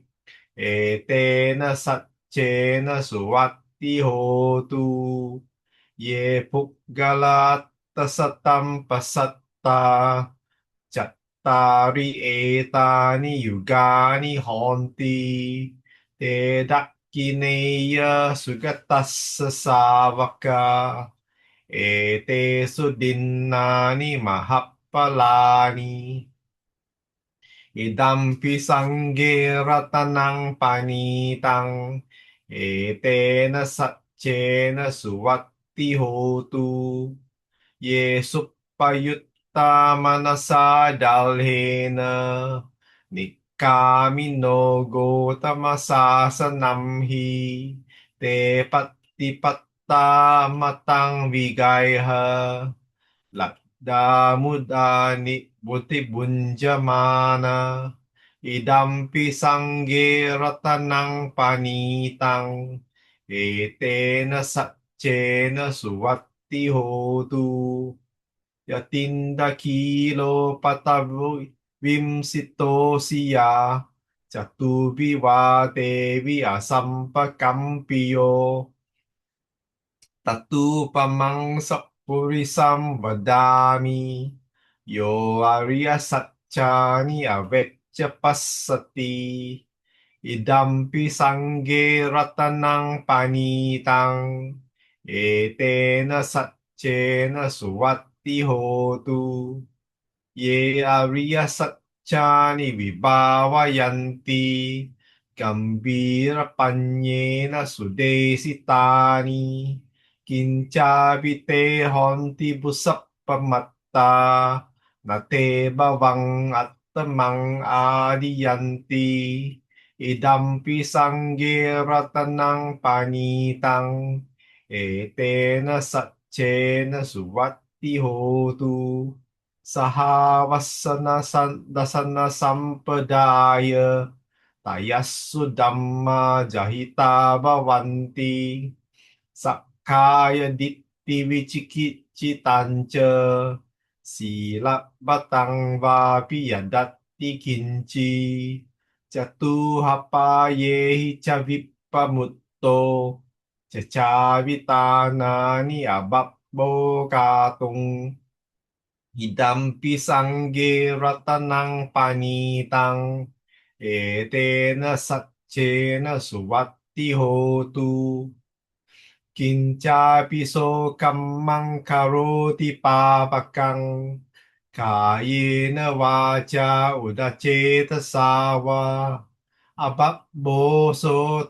etena satchena suvatti hotu ye puggala tasatam pasatta cattari etani yugani honti te dakkineya sugatassa savaka ete sudinnani mahappalani idampi sangge ratanang panitang etena satchena suvatti hotu ye suppayutta manasa dalhena กามิโนโกตมสาสนัมหิเตปัตติปัตตามตังวิไกหะลัดดามุดานิบุติบุญจมานะอิดัมปิสังเกรัตนังปานีตังเอเตนะสัจเจนะสุวัตติโหตุยะตินดาคีโลปะตะวิมสิโตสิยาจตุวิวาเตวิอสัมปกัมปิโยตตูปมังสัพพุริสัมวดามิโยอริยสัจจานิอเวจจปัสสติอิดัมปิสังเกรัตนังปานีตังเอเตนะสัจเจนะสุวัตติโหตุเยอริยสัจจานิวิบาวยันติกัมบีรปัญเยนะสุเดสิตานิกินจาวิเตหอนติบุสัพปมัตตานาเตบะวังอัตตมังอาดิยันติอิดัมปิสังเกรัตนังปานีตังเอเตนะสัจเจนะสุวัตติโหตุสหวัสสนะสันดสนะสัมปดายตายัสสุดัมมาจหิตาบวันติสักกายดิตติวิจิกิจจิตันเจสีลบะตังวาปิยดัตติกินจีจตุหปาเยหิจวิปปมุตโตจาวิตานานิอบัปโบกาตุงอิดัมปิสังเกรัตนังปานีตังเอเตนะสัจเจนะสุวัตติโหตุกินจาปิโสกัมมังคาโรติปาปะกังกายเนวาจาอุดเจตสาวาอบัปโบโส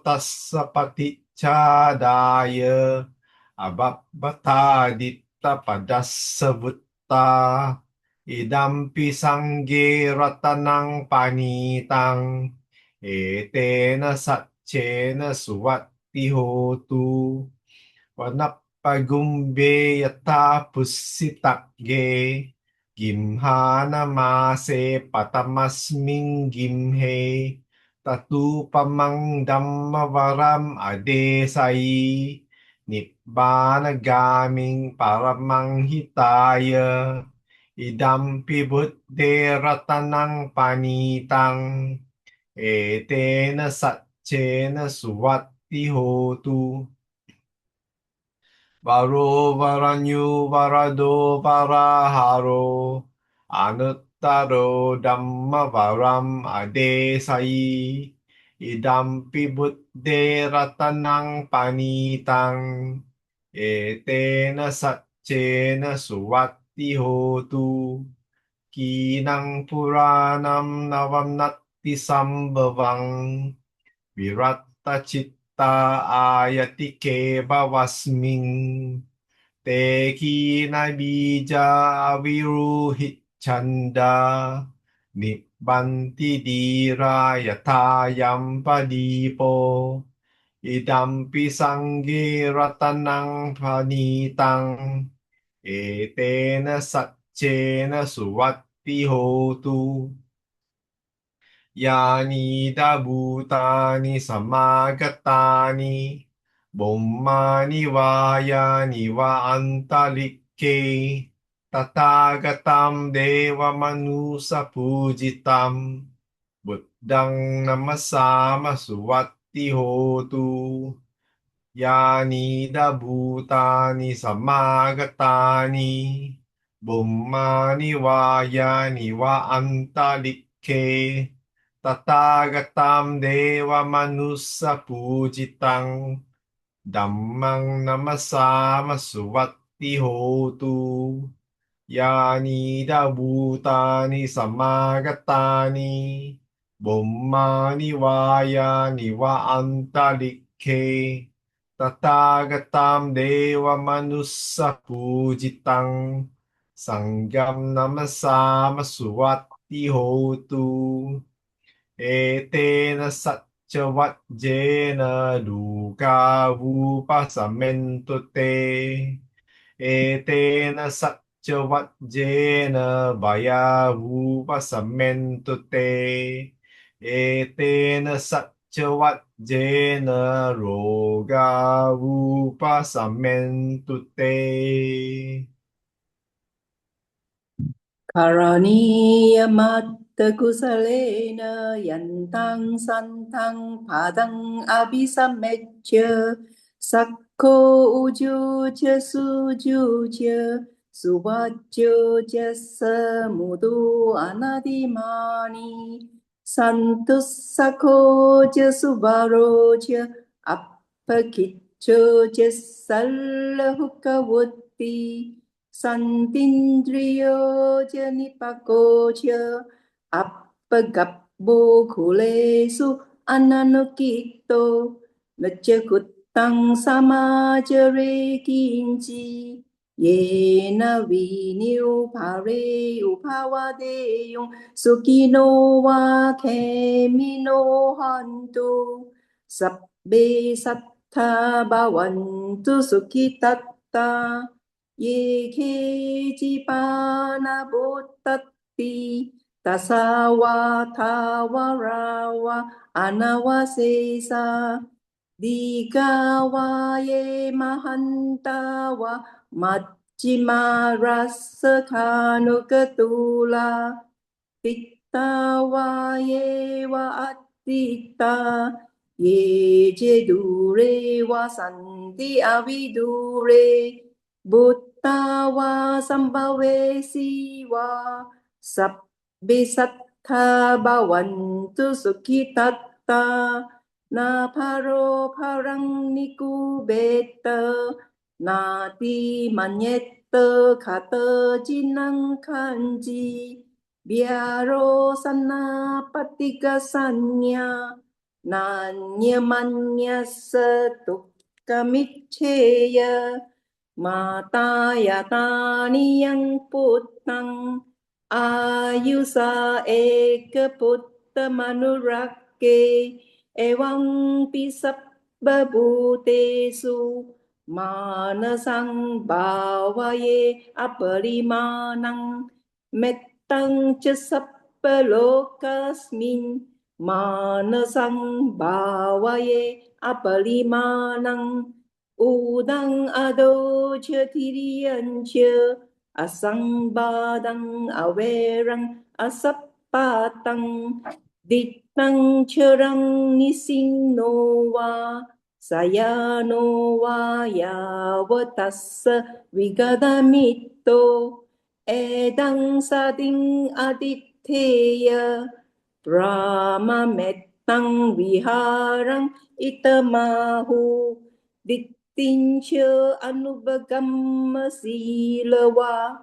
ตัสสปฏิจจาดายอบัปปทาดิตตปดัสสวุตตาอิดัมปิสังเกรัตนังปานีตังเอเตนะสัจเจนะสุวัตติโหตุวนัปปะกุมเบยตาพุสสิตักเกกิมหานามาเสปะตมัสมิงกิมเฮตตูปมังดัมมวรัมอเดไซนิบบานกามิงปารมังหิตายอิดัมปิบุตเดรัตนังปานีตังเอเตนะสัจเจนะสุวัตติโหตุวโรวรัญญูวรโดวราหาโรอนุตตโรดัมมวรัมอเดไซอิดัมปิบุตเดรัตนังปานีตังเอเตนะสัจเจนะสุวัตติโหตุกีนังปุรานัมนวัมนัตติสัมบวังวิรัตชิตตาอายติเกบวัสมิงเตกีนาบีจาวิรุหิชันดานิบันติดีรายทายัมปดีโปอิดัมปิสังเกรัตนังปานีตังเอเตนะสัจเจนะสุวัตติโหตุยานิดาบูตานิสมากตานิบุมมานิวายานิวะอันตลิเกตถาคตัมเดวมนุสปูจิตัมบุตตังนัมสสามสุวัตติโหตุยานิดาบูตานิสมากตานิบุมมานิวายานิวะอันตลิเกตถาคตัมเดวมนุสสปูจิตังดัมมังนัมสสามสุวัตติโหตุยานิดาบูตานิสมากตานิบุมมานิวายานิวะอันตลิเกตถาคตัมเดวมนุสสปูจิตังสังฆัมนัมสสามสุวัตติโหตุ Etena satcha vajjena dukkha vupasamento te. Etena satcha vajjena vaya vupasamento te. Etena satcha vajjena roga vupasamento te. Karaniyamatta kusalena yantang santang padang abhisammecca sakko uju ca suju ca suvajjo ca samudu anadimani santus sakko ca subaro ca appakicco ca sallahukkavutti Santindriyo cha nipako cha appagabbo khulesu ananukito nacha kuttang samajare kinchi yena vinyu pare upavadeyong sukino wa kemino hantu sabbe sattha bhavantu sukhitatta Ye khe jipana bhottati tasawa tawarawa anavasesa dikawa ye mahantawa majjima rasa khanukatula tittawa ye wa attita ye je dure wa santi avidure Buddha wa sambhavesi wa sabbe sattha bhavantu sukhitatta na paro parang nikubeta nati manyetta khata jinang kanji biaro sanna patika sanya nanya manyasa tukkamicheya Mata yatani yang puttang ayusa eka putta manurakke evang pisabba bhutesu manasang bhavaye aparimanang mettang ca sabba lokasmin manasang bhavaye aparimanang Udang ado cha tiriyan cha asangbadang awerang asappatang dittang charang nisino wa sayano wa yavatassa vigadamito edang sading aditteya brahma mettang viharang itamahu Dittincha anubagamma silawa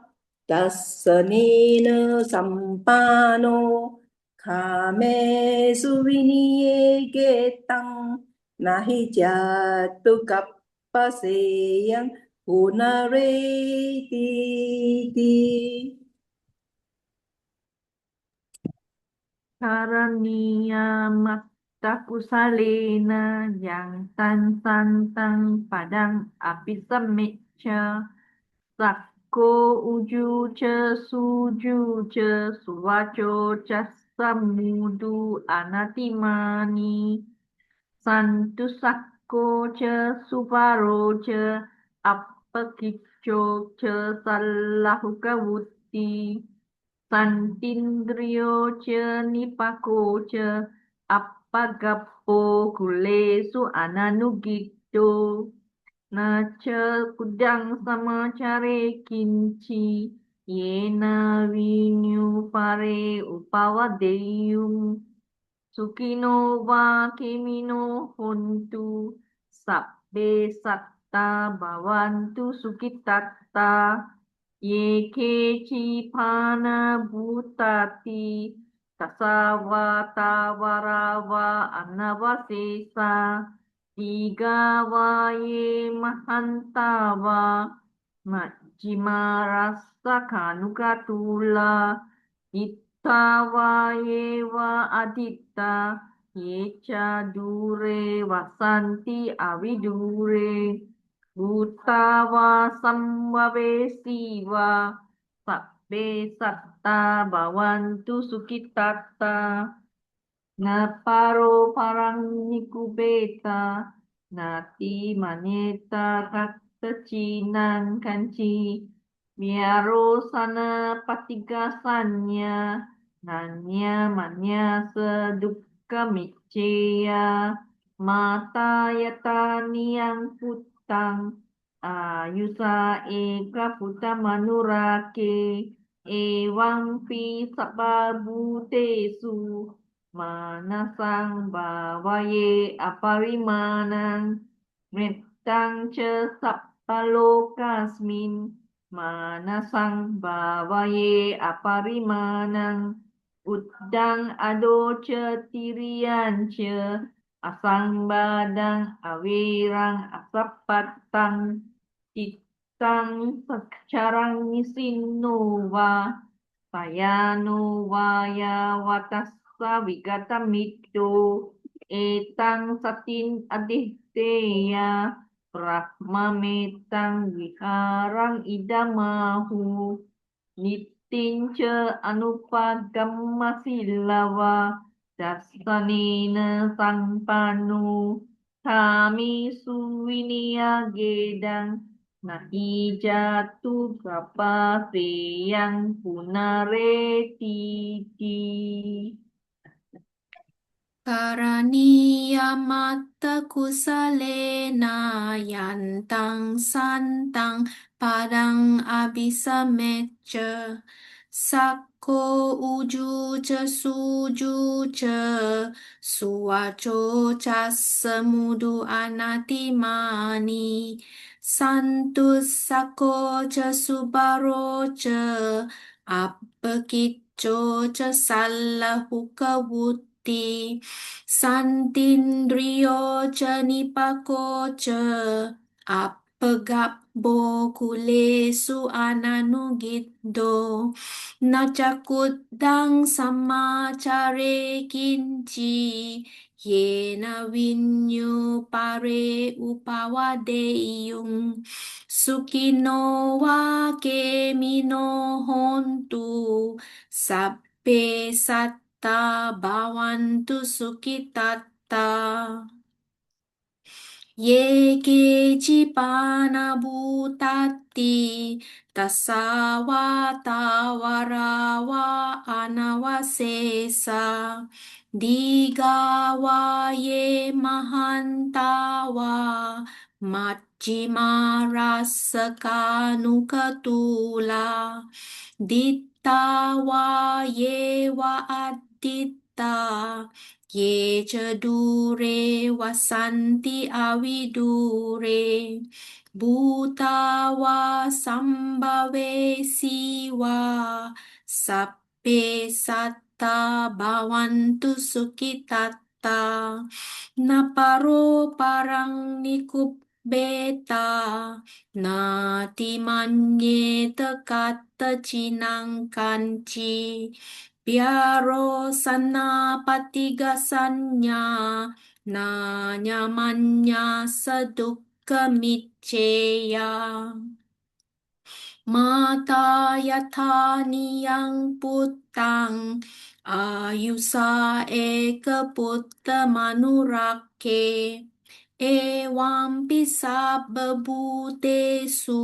tassanena sampano kame suviniyegetang nahi jatu kappaseyang punareti. Karaniya kusalena yang tan santang padang abhisammecca sakko uju ca suju ca suvaco ca samudu anatimani santu sakko ca suparo ca appakicco ca sallahukkavutti Santindriyo cha nipako cha appagappo kulesu ananugito na cha kudang samacare kinci yena vinyu pare upavadeyum sukino va kemino hontu sabbe satta bhavantu sukhitatta Ye ke chipana bhutati tasawa tawarawa anavasesa digawa ye mahantawa majjima rasa kanukatula Uttava yeva aditta yecha dure vasanti avidure Uttava samvavesiva sabbe satta bhavantu sukhitatta Na paro parang nikubeta nati maneta kakta cinang kanci miaro sana patigasannya nanya manya sedukka micceya mata yata niyang putang ayusa eka puta manurake ewang pi sabbabutesu Manasang bhavaye aparimanang Mettang ca sappalokasmin Manasang bhavaye aparimanang Uddang ado ca tirian ca Asang badang awirang asappatang Cittang sacarang nisinova Sayano vaya watas Wigata mito etang satin aditeya brahma metang viharang idamahu nittinca anupagamma silava dasanena sangpanu kami suwiniya gedang nahi jatu gapa seyang punaretiti Karaniya-matta kusalena yantang santang padang abhisamecca sakko uju ca suju ca suwaco cassa mudu anatimani santus sako ca subaro ca appakicco ca sallahu kawutti Santindriyo ca nipako ca appagabbo kulesu ananugiddo nacakuddang sammacare kinci yena vinyo pare upawadeyung sukino wa kemino hontu sabbe satta bhavantu sukhitatta Ye kecipana bhutati tasawata warawa anawasesa digawa ye mahantawa majjima rasakanugatula dittawa ye wa aditta Ye dure wasanti avidure Bhutawa sambhave siwa Sappe satta bhavantu sukhitatta Naparo parang nikubeta Nati manyeta kata cinang kanci Biaro sana patigasannya na nyamannya sedukka micceya Mata yatha niyang putang ayusa eka putta manurake Ewam pisa bebutesu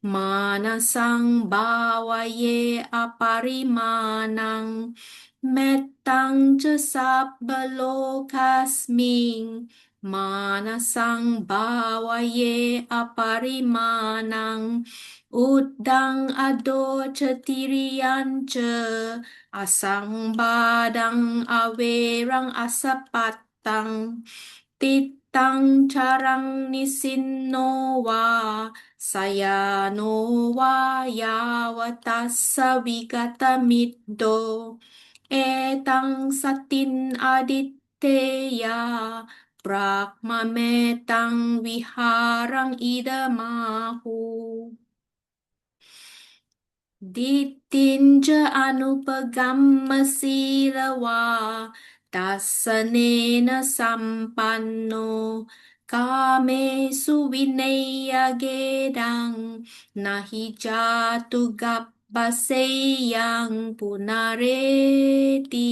manasang bawaye aparimanang mettang cesap belokasming manasang bawaye aparimanang Uddang ado cetirian ce asang badang awerang asapatang Titang carang nisinnowa sayanowa yawatassa wigata middo etang satin aditteya brahma metang viharang idamahu Dittinja anupagamma silava tassanena sampanno kamesu vinayagedang nahi jatu gappaseyang punareti.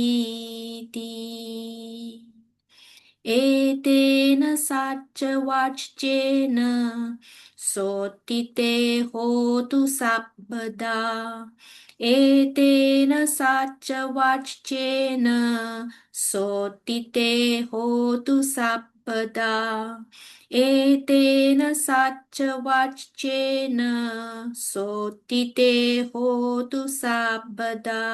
Etena sacca vacchena sotite hotu sabbada. Etena sacca vacchena sotite hotu sabbada. Etena sacca vacchena sotite hotu sabbada.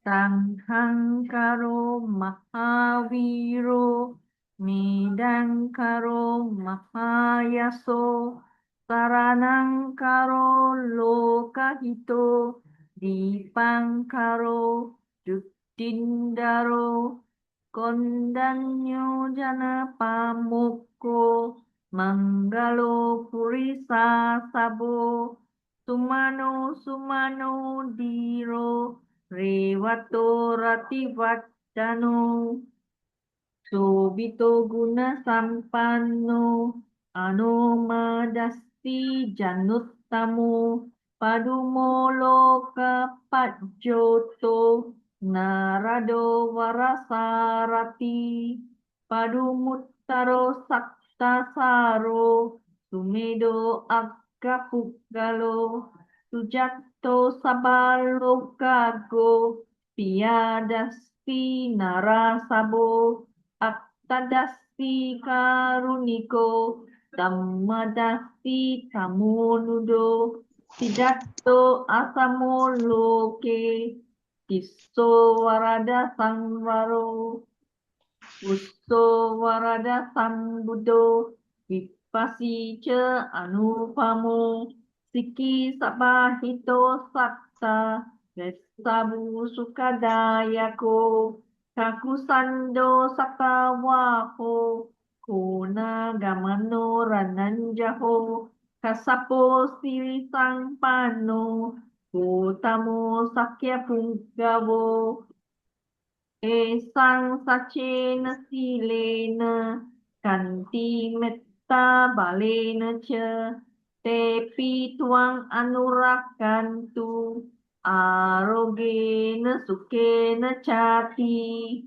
Tanghang karo mahaviro midang karo mahayaso saranang karo lokahito dipang karo juttindaro kondanyo jana pamukko manggalo purisa sabo sumano diro Revato rativattano sobito guna sampanno anomadasti januttamo padumo loka pajjoto narado varasarati padumuttaro saktasaro sumedo aggapuggalo Sujatto sabalokago piyadasti narasabo attadasti karuniko dhammadasti tamonudo sidatto asamoloke tisso warada samvaro usso warada sambuddho vipasi ca anupamo Siki sabahito satta vesabu sukadayako kakusando sakawaho kuna gamano rananjaho kasapo siri sangpano kotamo sakya punggavo esang sacena silena kanti metta balena ca Tepi tuang anurakantu arogena sukena cati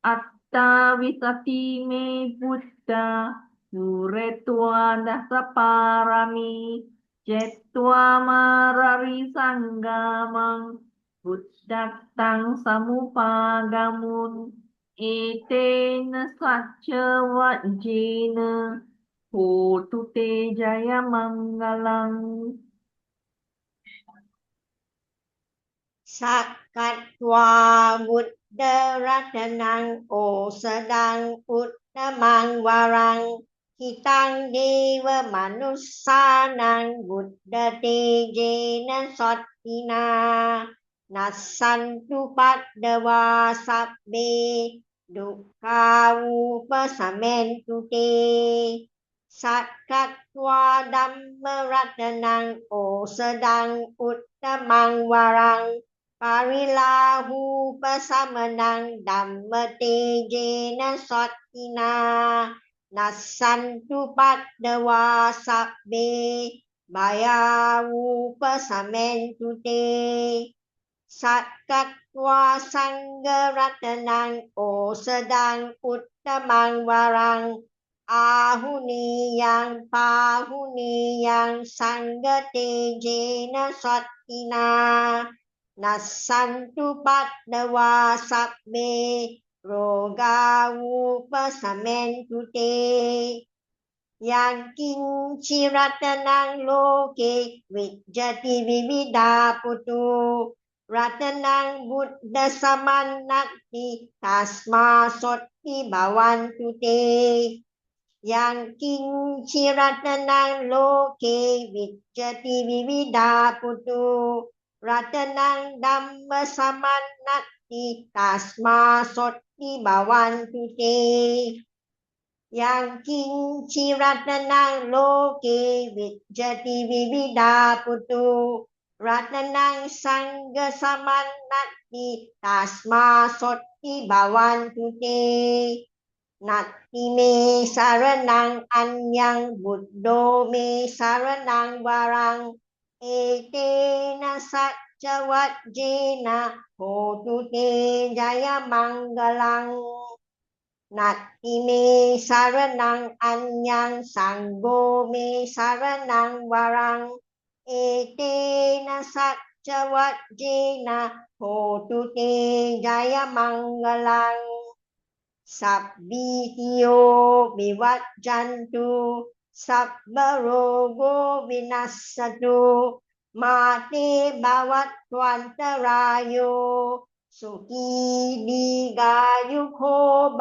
AṭṭhaVisati me Buddha Suretwa dasa parami Jetwa marari sanggamang Buddhattang samupagamun Etena sacca vajjena Hotu te Jaya Mangalang Sakkatva Buddha Ratanang Osadang Uttamang Varang Hitang Deva Manussanang Buddha te Jena Sottina Nassantu Paddava Sabbe Dukkha Upasamentu te Sakkatva Dhamma Ratanang Osadang Uttamang Varang Parilahu Pasamanang Dhamma te Jena Sottina Nassantu Paddava Sabbe Bhayavu Pasamentu te Sakkatva Sangha Ratanang Osadang Uttamang Varang Ahuniyang pahuniyang sanggate jena sottina nassantu paddava sabbe roga upasamentu te yang kinci ratanang loke vijjati vivida putu ratanang buddha samannakti tasma sotti bhavantu te yang kinci ratanang loke vijjati vivida putu ratanang dhamma samannakti tasma sotti bhavantu te yang kinci ratanang loke vijjati vivida putu ratanang sangga samannati tasma sotti bhavantu te natti me saranang anyang buddho me saranang varang etena saccavajjena hotu te jaya mangalang Natti me saranang anyang sanggo me saranang varang etena saccavajjena hotu te jaya mangalang sabbitiyo vivajjantu sabbarogo vinassatu mate bhavatvantarayo Sukhi digayukho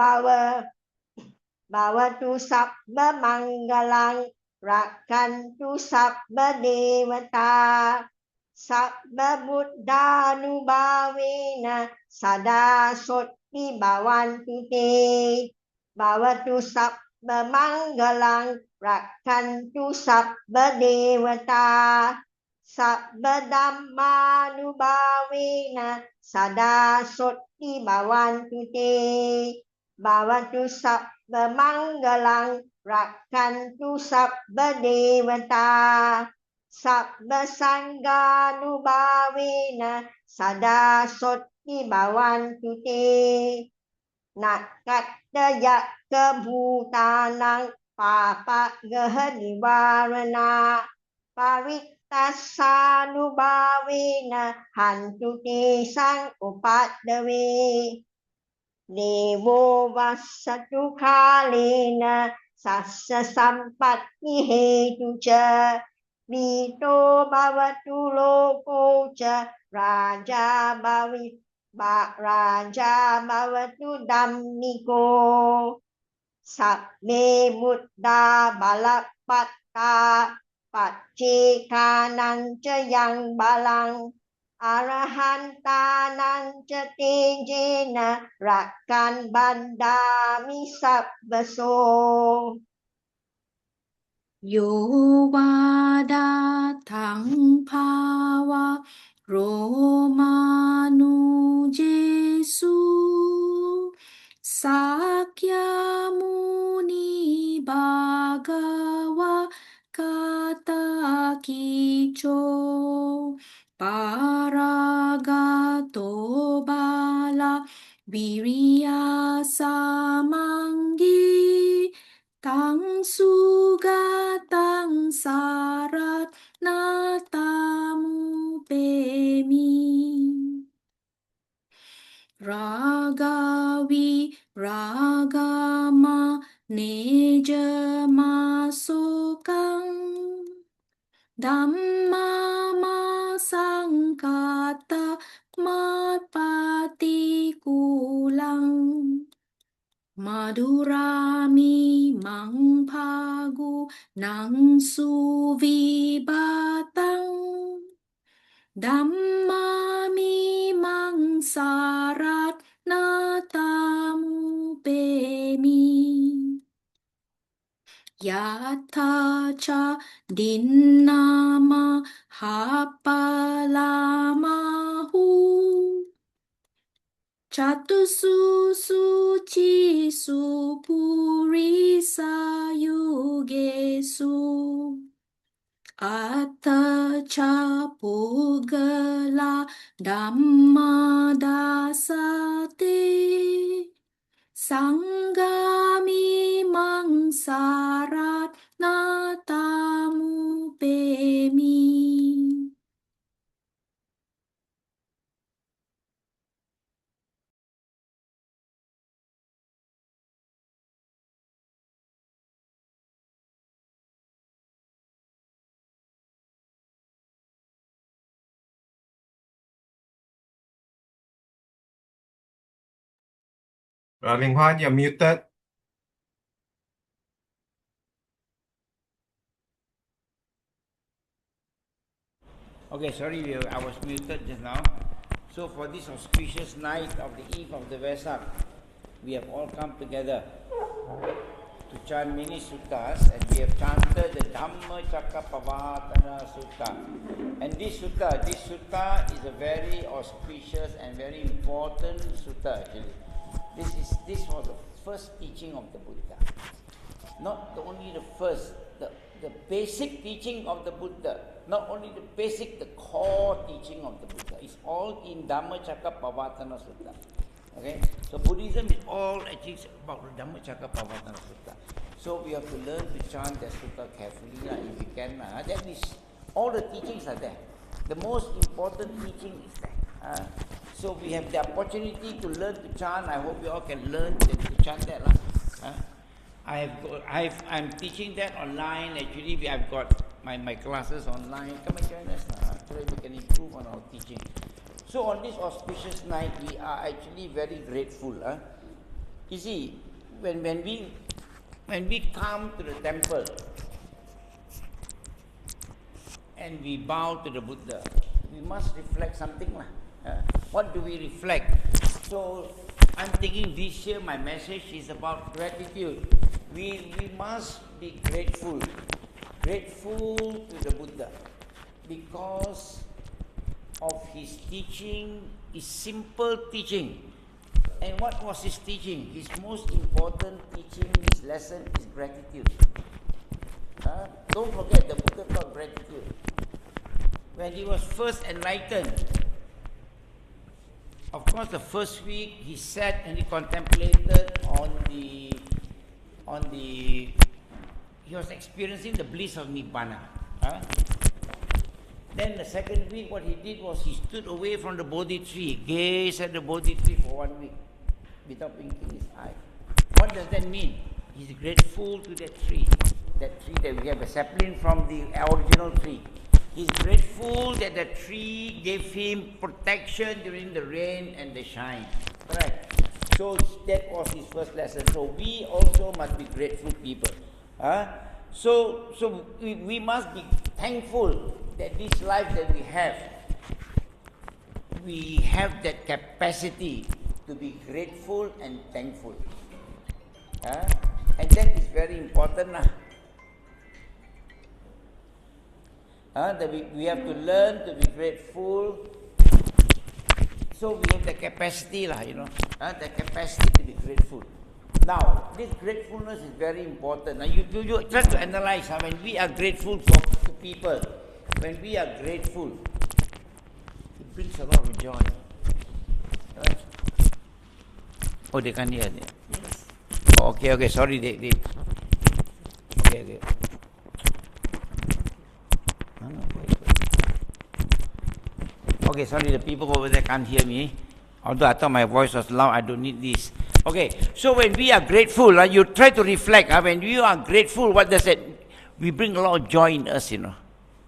bhavatu sabba mangalang rakkantu sabba devata sabba buddhanubhavena sada sotti bhavantu te bhavatu sabba mangalang rakkantu sabba devata sabba dhammanubhavena sada sotti bhavantu te bhavatu sabba mangalang rakkantu sabba devata sabba sanghanubhavena sada sotti bhavantu te nakattayakabhutanang papa gaha nivarana Parittasanubhavena hantu te sang upadave Devo vassatu khalena sassa sampatti hetu ca Vito bhavatu loko ca Raja bhavatu dhammiko Sabbe buddha balapatta Paccekanang ca yang balang Arahantanang ca tejena Rakkan bandami sabbaso Yo vada thang phava romanu jesu sakya muni bhagava kata kicho paragato bala viriya samangi tang sugatang sarat natamu pemi ragavi ragama neja masukang Dhamma masangkata mapati kulang Madurami mangpagu nang suvibatang Dhammami mangsarat natamu pemi Yatha cha dinnama hapalamahu Chatusu suci supurisa yugesu Atta cha pugala dhamma dasate Sanggami mangsarat natamu pemi Rolling Huan, you're muted. Okay, sorry, I was muted just now. So for this auspicious night of the eve of the Wesak, we have all come together to chant many suttas, and we have chanted the Dhammacakkappavattana Sutta. And this sutta is a very auspicious and very important sutta actually. This was the first teaching of the Buddha. Not only the first, the basic teaching of the Buddha. Not only the basic, the core teaching of the Buddha. It's all in Dhammacakkappavattana Sutta. Okay? So Buddhism is all actually about the Dhammacakkappavattana Sutta. So we have to learn to chant that sutta carefully if we can. That is, all the teachings are there. The most important teaching is there. So we have the opportunity to learn to chant. I hope you all can learn to chant that. I'm teaching that online. Actually, I've got my classes online. Come and join us now. So we can improve on our teaching. So on this auspicious night, we are actually very grateful. You see, when we come to the temple and we bow to the Buddha, we must reflect something. What do we reflect? So I'm thinking this year my message is about gratitude. We must be grateful to the Buddha because of his teaching, his simple teaching. And what was his teaching? His most important teaching, his lesson is gratitude. Don't forget, the Buddha taught gratitude. When he was first enlightened, of course the first week he sat and he contemplated he was experiencing the bliss of Nibbana. Then the second week what he did was he stood away from the Bodhi tree, gazed at the Bodhi tree for 1 week without blinking his eye. What does that mean? He's grateful to that tree that we have a sapling from the original tree. He's grateful that the tree gave him protection during the rain and the shine. Right? So that was his first lesson. So we also must be grateful people. So we must be thankful that this life that we have that capacity to be grateful and thankful. And that is very important. That we have to learn to be grateful. So we have the capacity, the capacity to be grateful. Now, this gratefulness is very important. Now, you try to analyze when we are grateful to people, when we are grateful, it brings a lot of joy. Right? Oh, they can't hear. Yes. Oh, okay, sorry. Okay. Okay, sorry, the people over there can't hear me. Although I thought my voice was loud, I don't need this. Okay, so when we are grateful, you try to reflect. When you are grateful, what does it? We bring a lot of joy in us,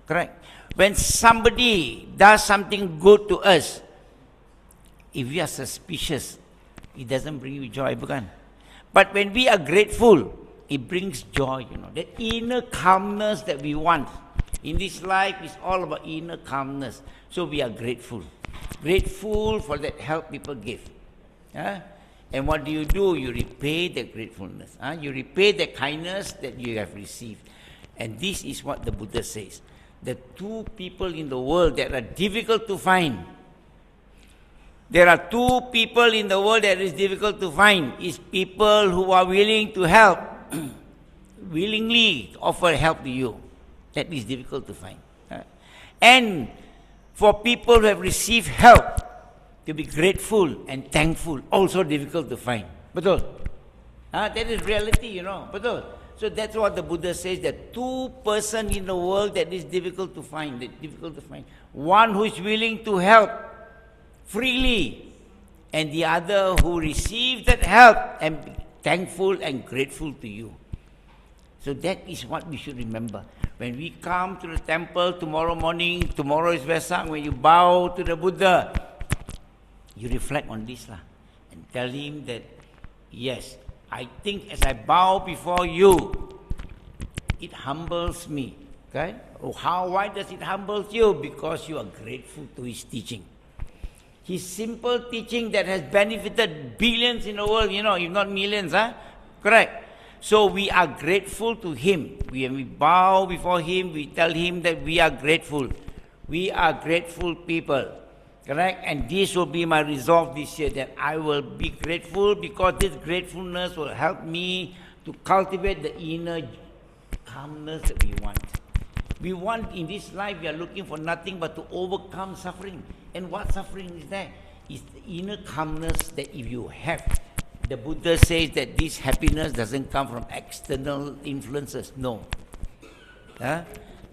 Correct? When somebody does something good to us, if we are suspicious, it doesn't bring you joy, bukan? But when we are grateful, it brings joy, that inner calmness that we want. In this life, it's all about inner calmness. So we are grateful. Grateful for that help people give. And what do? You repay the gratefulness. You repay the kindness that you have received. And this is what the Buddha says. The two people in the world that are difficult to find. There are two people in the world that is difficult to find. Is people who are willing to help. Willingly offer help to you. That is difficult to find. And for people who have received help, to be grateful and thankful, also difficult to find. Betul? That is reality, Betul? So that's what the Buddha says, that two persons in the world that is difficult to find. One who is willing to help freely, and the other who receives that help and be thankful and grateful to you. So that is what we should remember. When we come to the temple tomorrow morning, tomorrow is Wesak, when you bow to the Buddha, you reflect on this and tell him that, yes, I think as I bow before you, it humbles me. Okay? Why does it humble you? Because you are grateful to his teaching. His simple teaching that has benefited billions in the world, if not millions, correct? So we are grateful to him. When we bow before him, we tell him that we are grateful. We are grateful people. Correct? And this will be my resolve this year, that I will be grateful, because this gratefulness will help me to cultivate the inner calmness that we want. We want in this life, we are looking for nothing but to overcome suffering. And what suffering is that? It's the inner calmness that if you have. The Buddha says that this happiness doesn't come from external influences. No.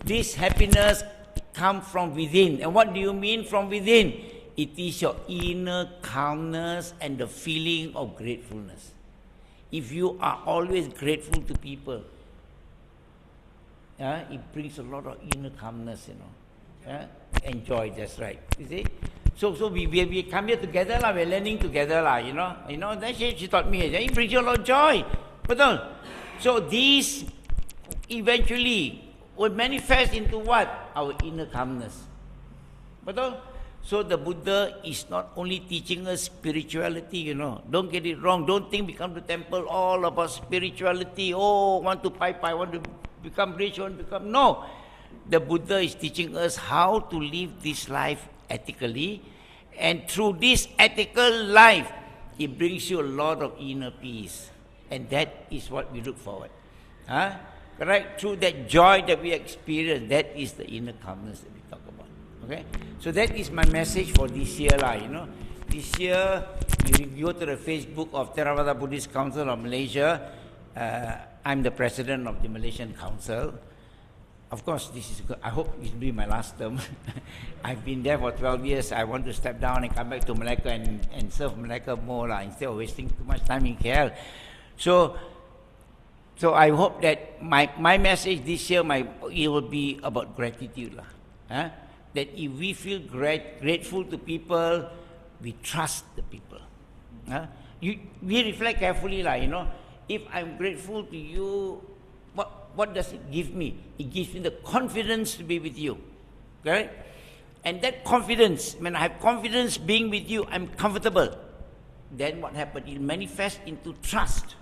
This happiness comes from within. And what do you mean from within? It is your inner calmness and the feeling of gratefulness. If you are always grateful to people, it brings a lot of inner calmness, Enjoy, that's right. You see? So we come here together, we're learning together, Then she taught me, it brings you a lot of joy. Betul? So these eventually will manifest into what? Our inner calmness. Betul? So the Buddha is not only teaching us spirituality, Don't get it wrong. Don't think we come to temple all about spirituality. Oh, want to pai, want to become rich, want to become... No. The Buddha is teaching us how to live this life ethically. And through this ethical life, it brings you a lot of inner peace. And that is what we look forward. Correct? Through that joy that we experience, that is the inner calmness that we talk about. Okay? So that is my message for this year, This year, if you go to the Facebook of Theravada Buddhist Council of Malaysia, I'm the president of the Malaysian Council. Of course, this is good. I hope this will be my last term. I've been there for 12 years. I want to step down and come back to Malacca and serve Malacca more instead of wasting too much time in KL. So I hope that my message this year, it will be about gratitude. That if we feel grateful to people, we trust the people. We reflect carefully, If I'm grateful to you, what does it give me? It gives me the confidence to be with you. Correct? And that confidence, when I have confidence being with you, I'm comfortable. Then what happens? It manifests into trust.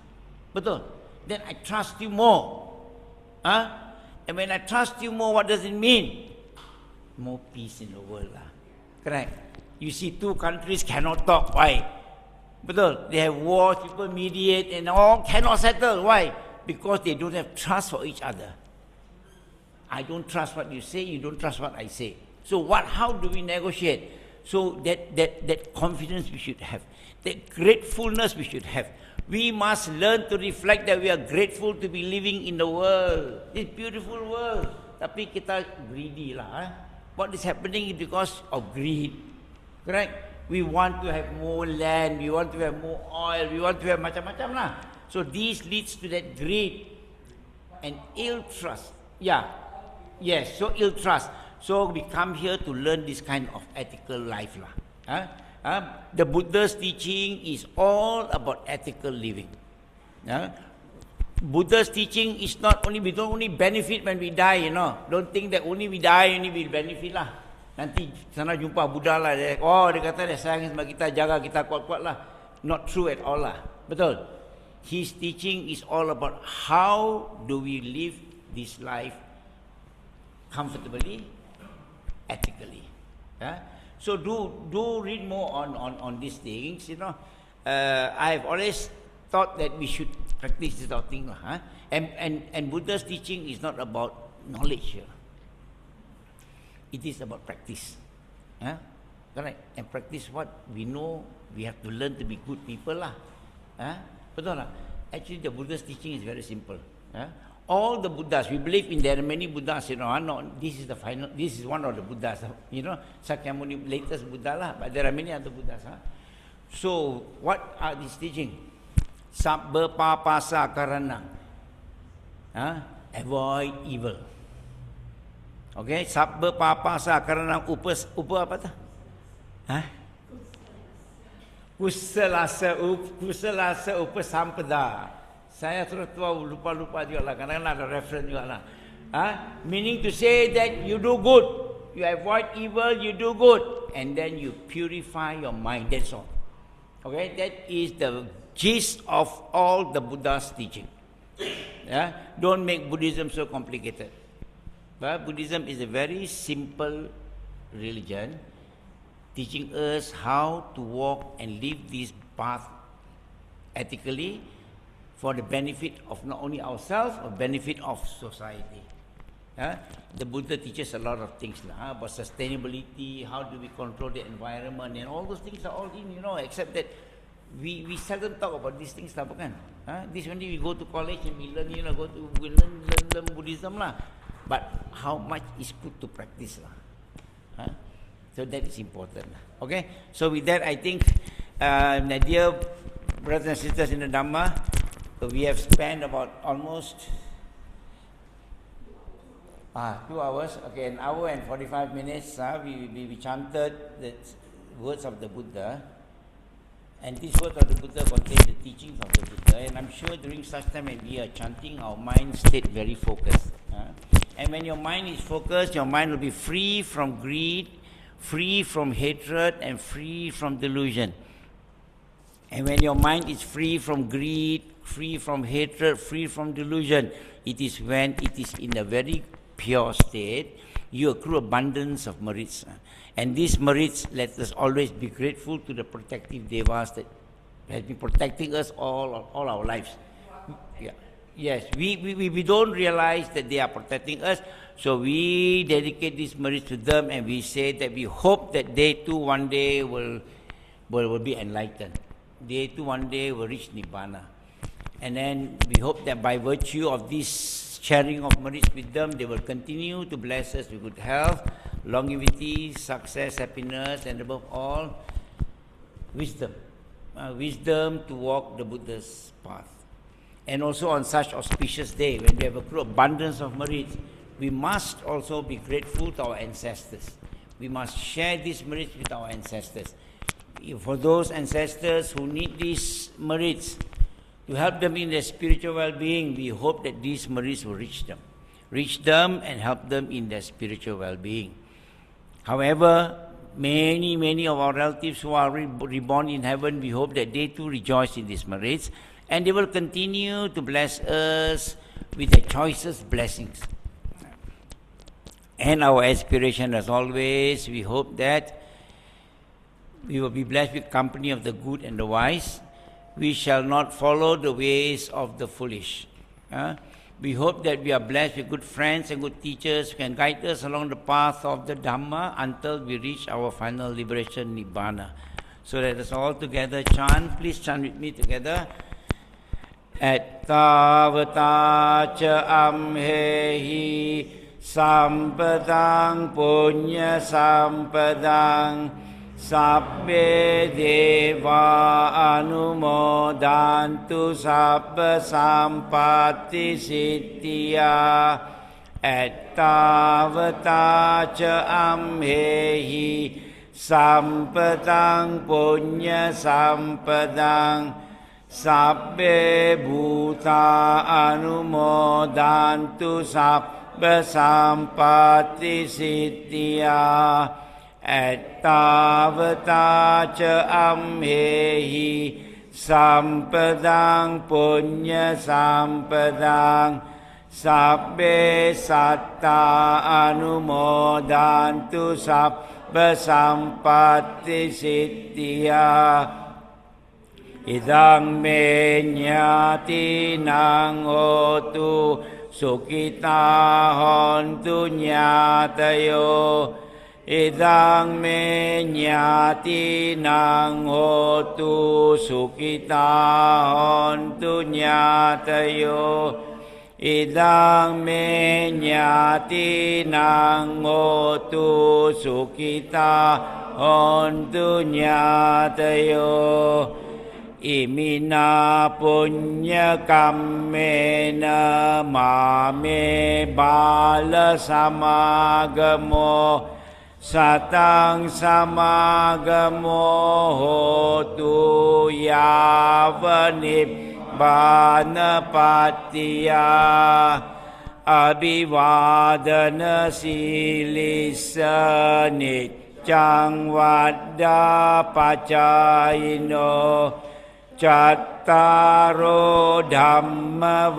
Betul? Then I trust you more. And when I trust you more, what does it mean? More peace in the world. Correct? You see, two countries cannot talk. Why? Betul? They have wars, people mediate and all cannot settle. Why? Because they don't have trust for each other. I don't trust what you say, you don't trust what I say. So how do we negotiate? So that confidence we should have, that gratefulness we should have. We must learn to reflect that we are grateful to be living in the world, this beautiful world. Tapi kita greedy lah. What is happening is because of greed. Correct? We want to have more land, we want to have more oil, we want to have macam-macam lah. So this leads to that greed and ill trust. Yes, so ill trust. So we come here to learn this kind of ethical life. The Buddha's teaching is all about ethical living. Buddha's teaching is not only, we don't only benefit when we die, Don't think that only we die, only we benefit lah. Nanti sana jumpa Buddha lah, dia kata dia sayang sama kita, jaga kita kuat-kuat lah. Not true at all lah. Betul? His teaching is all about how do we live this life comfortably, ethically. So do read more on these things. I've always thought that we should practice this sort of thing. And Buddha's teaching is not about knowledge here. It is about practice. Correct? And practice what we know, we have to learn to be good people lah. Betul lah? Actually, the Buddha's teaching is very simple. All the Buddhas, we believe in there are many Buddhas, this is the final, this is one of the Buddhas, Sakyamuni, latest Buddha lah, but there are many other Buddhas. So, what are these teaching? Sabba papasa karana. Avoid evil. Okay, sabba papasa karana upa apa tu? Kusalasa upasampada. Saya sudah tua lupa juga lah, kadang-kadang ada reference juga lah. Meaning to say that you do good, you avoid evil, you do good, and then you purify your mind. That's all. Okay, that is the gist of all the Buddha's teaching. Yeah? Don't make Buddhism so complicated. But Buddhism is a very simple religion, teaching us how to walk and live this path ethically for the benefit of not only ourselves, but benefit of society. The Buddha teaches a lot of things about sustainability, how do we control the environment, and all those things are all in, except that we seldom talk about these things, This only we go to college and we learn, we learn Buddhism But how much is good to practice So that is important. Okay. So with that, I think, my dear brothers and sisters in the Dhamma, we have spent about almost 2 hours. Okay, 1 hour and 45 minutes. We chanted the words of the Buddha. And these words of the Buddha contain the teachings of the Buddha. And I'm sure during such time when we are chanting, our mind stayed very focused. And when your mind is focused, your mind will be free from greed, free from hatred, and free from delusion. And when your mind is free from greed, free from hatred, free from delusion, it is when it is in a very pure state, you accrue abundance of merits. And these merits, let us always be grateful to the protective devas that has been protecting us all our lives. Yeah. Yes, we don't realize that they are protecting us, so we dedicate these merits to them, and we say that we hope that they too one day will be enlightened. They too one day will reach Nibbana. And then we hope that by virtue of this sharing of merits with them, they will continue to bless us with good health, longevity, success, happiness, and above all, wisdom. Wisdom to walk the Buddha's path. And also on such auspicious day, when we have accrued abundance of merits, we must also be grateful to our ancestors. We must share these merits with our ancestors. For those ancestors who need these merits, to help them in their spiritual well-being, we hope that these merits will reach them and help them in their spiritual well-being. However, many of our relatives who are reborn in heaven, we hope that they too rejoice in these merits, and they will continue to bless us with their choicest blessings. And our aspiration, as always, we hope that we will be blessed with company of the good and the wise. We shall not follow the ways of the foolish. We hope that we are blessed with good friends and good teachers who can guide us along the path of the Dhamma until we reach our final liberation, Nibbana. So let us all together chant. Please chant with me together. Ettavata ca amhehi sampadang punya sampadang sabbe deva anumodantu sabba sampatti siddhya. Ettavata ca amhehi sampadang punya sampadang sabbe bhuta anumodantu sabba sampatti siddhya. Ettavata ca amhehi sampadang punya sampadang sabbe satta anumodantu sabba sampatti siddhya. Idang me nyati nang hotu sukita hontu nyatayo. Idang me nyati nang hotu sukita hontu nyatayo. Idang me nyati nang hotu sukita hontu nyatayo. Imina punya kammena mame bala samagamo satang samagamo hotu yavanibbana pattiya. Abhivadana silisa niccang vadda pacayino. Chattaro Dhamma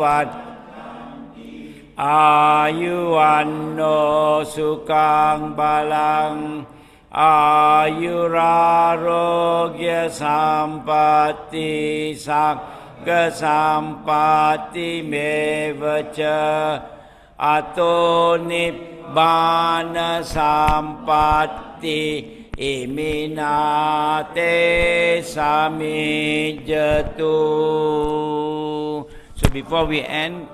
Ayuwanno sukhaṃ balaṃ Ayurarogya sampatti Sagga sampatti mevaca Ato nibbāna sampatti Iminate samijjatu. So before we end,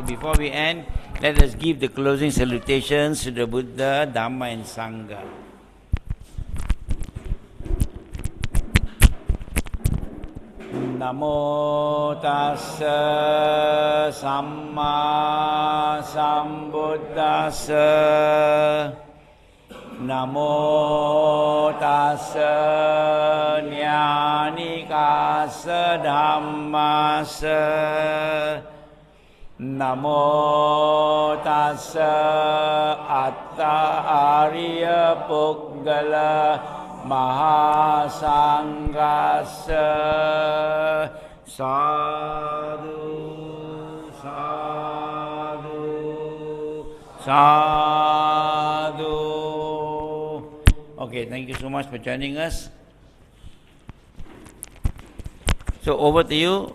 before we end, let us give the closing salutations to the Buddha, Dhamma and Sangha. Namo Tassa Sammā-Sambuddhassa. Namo Tassa Nyanikassa Dhammassa. Namo Tassa Atta Ariya Puggala Mahasanghassa. Sadhu, sadhu, sadhu. Okay, thank you so much for joining us. So over to you.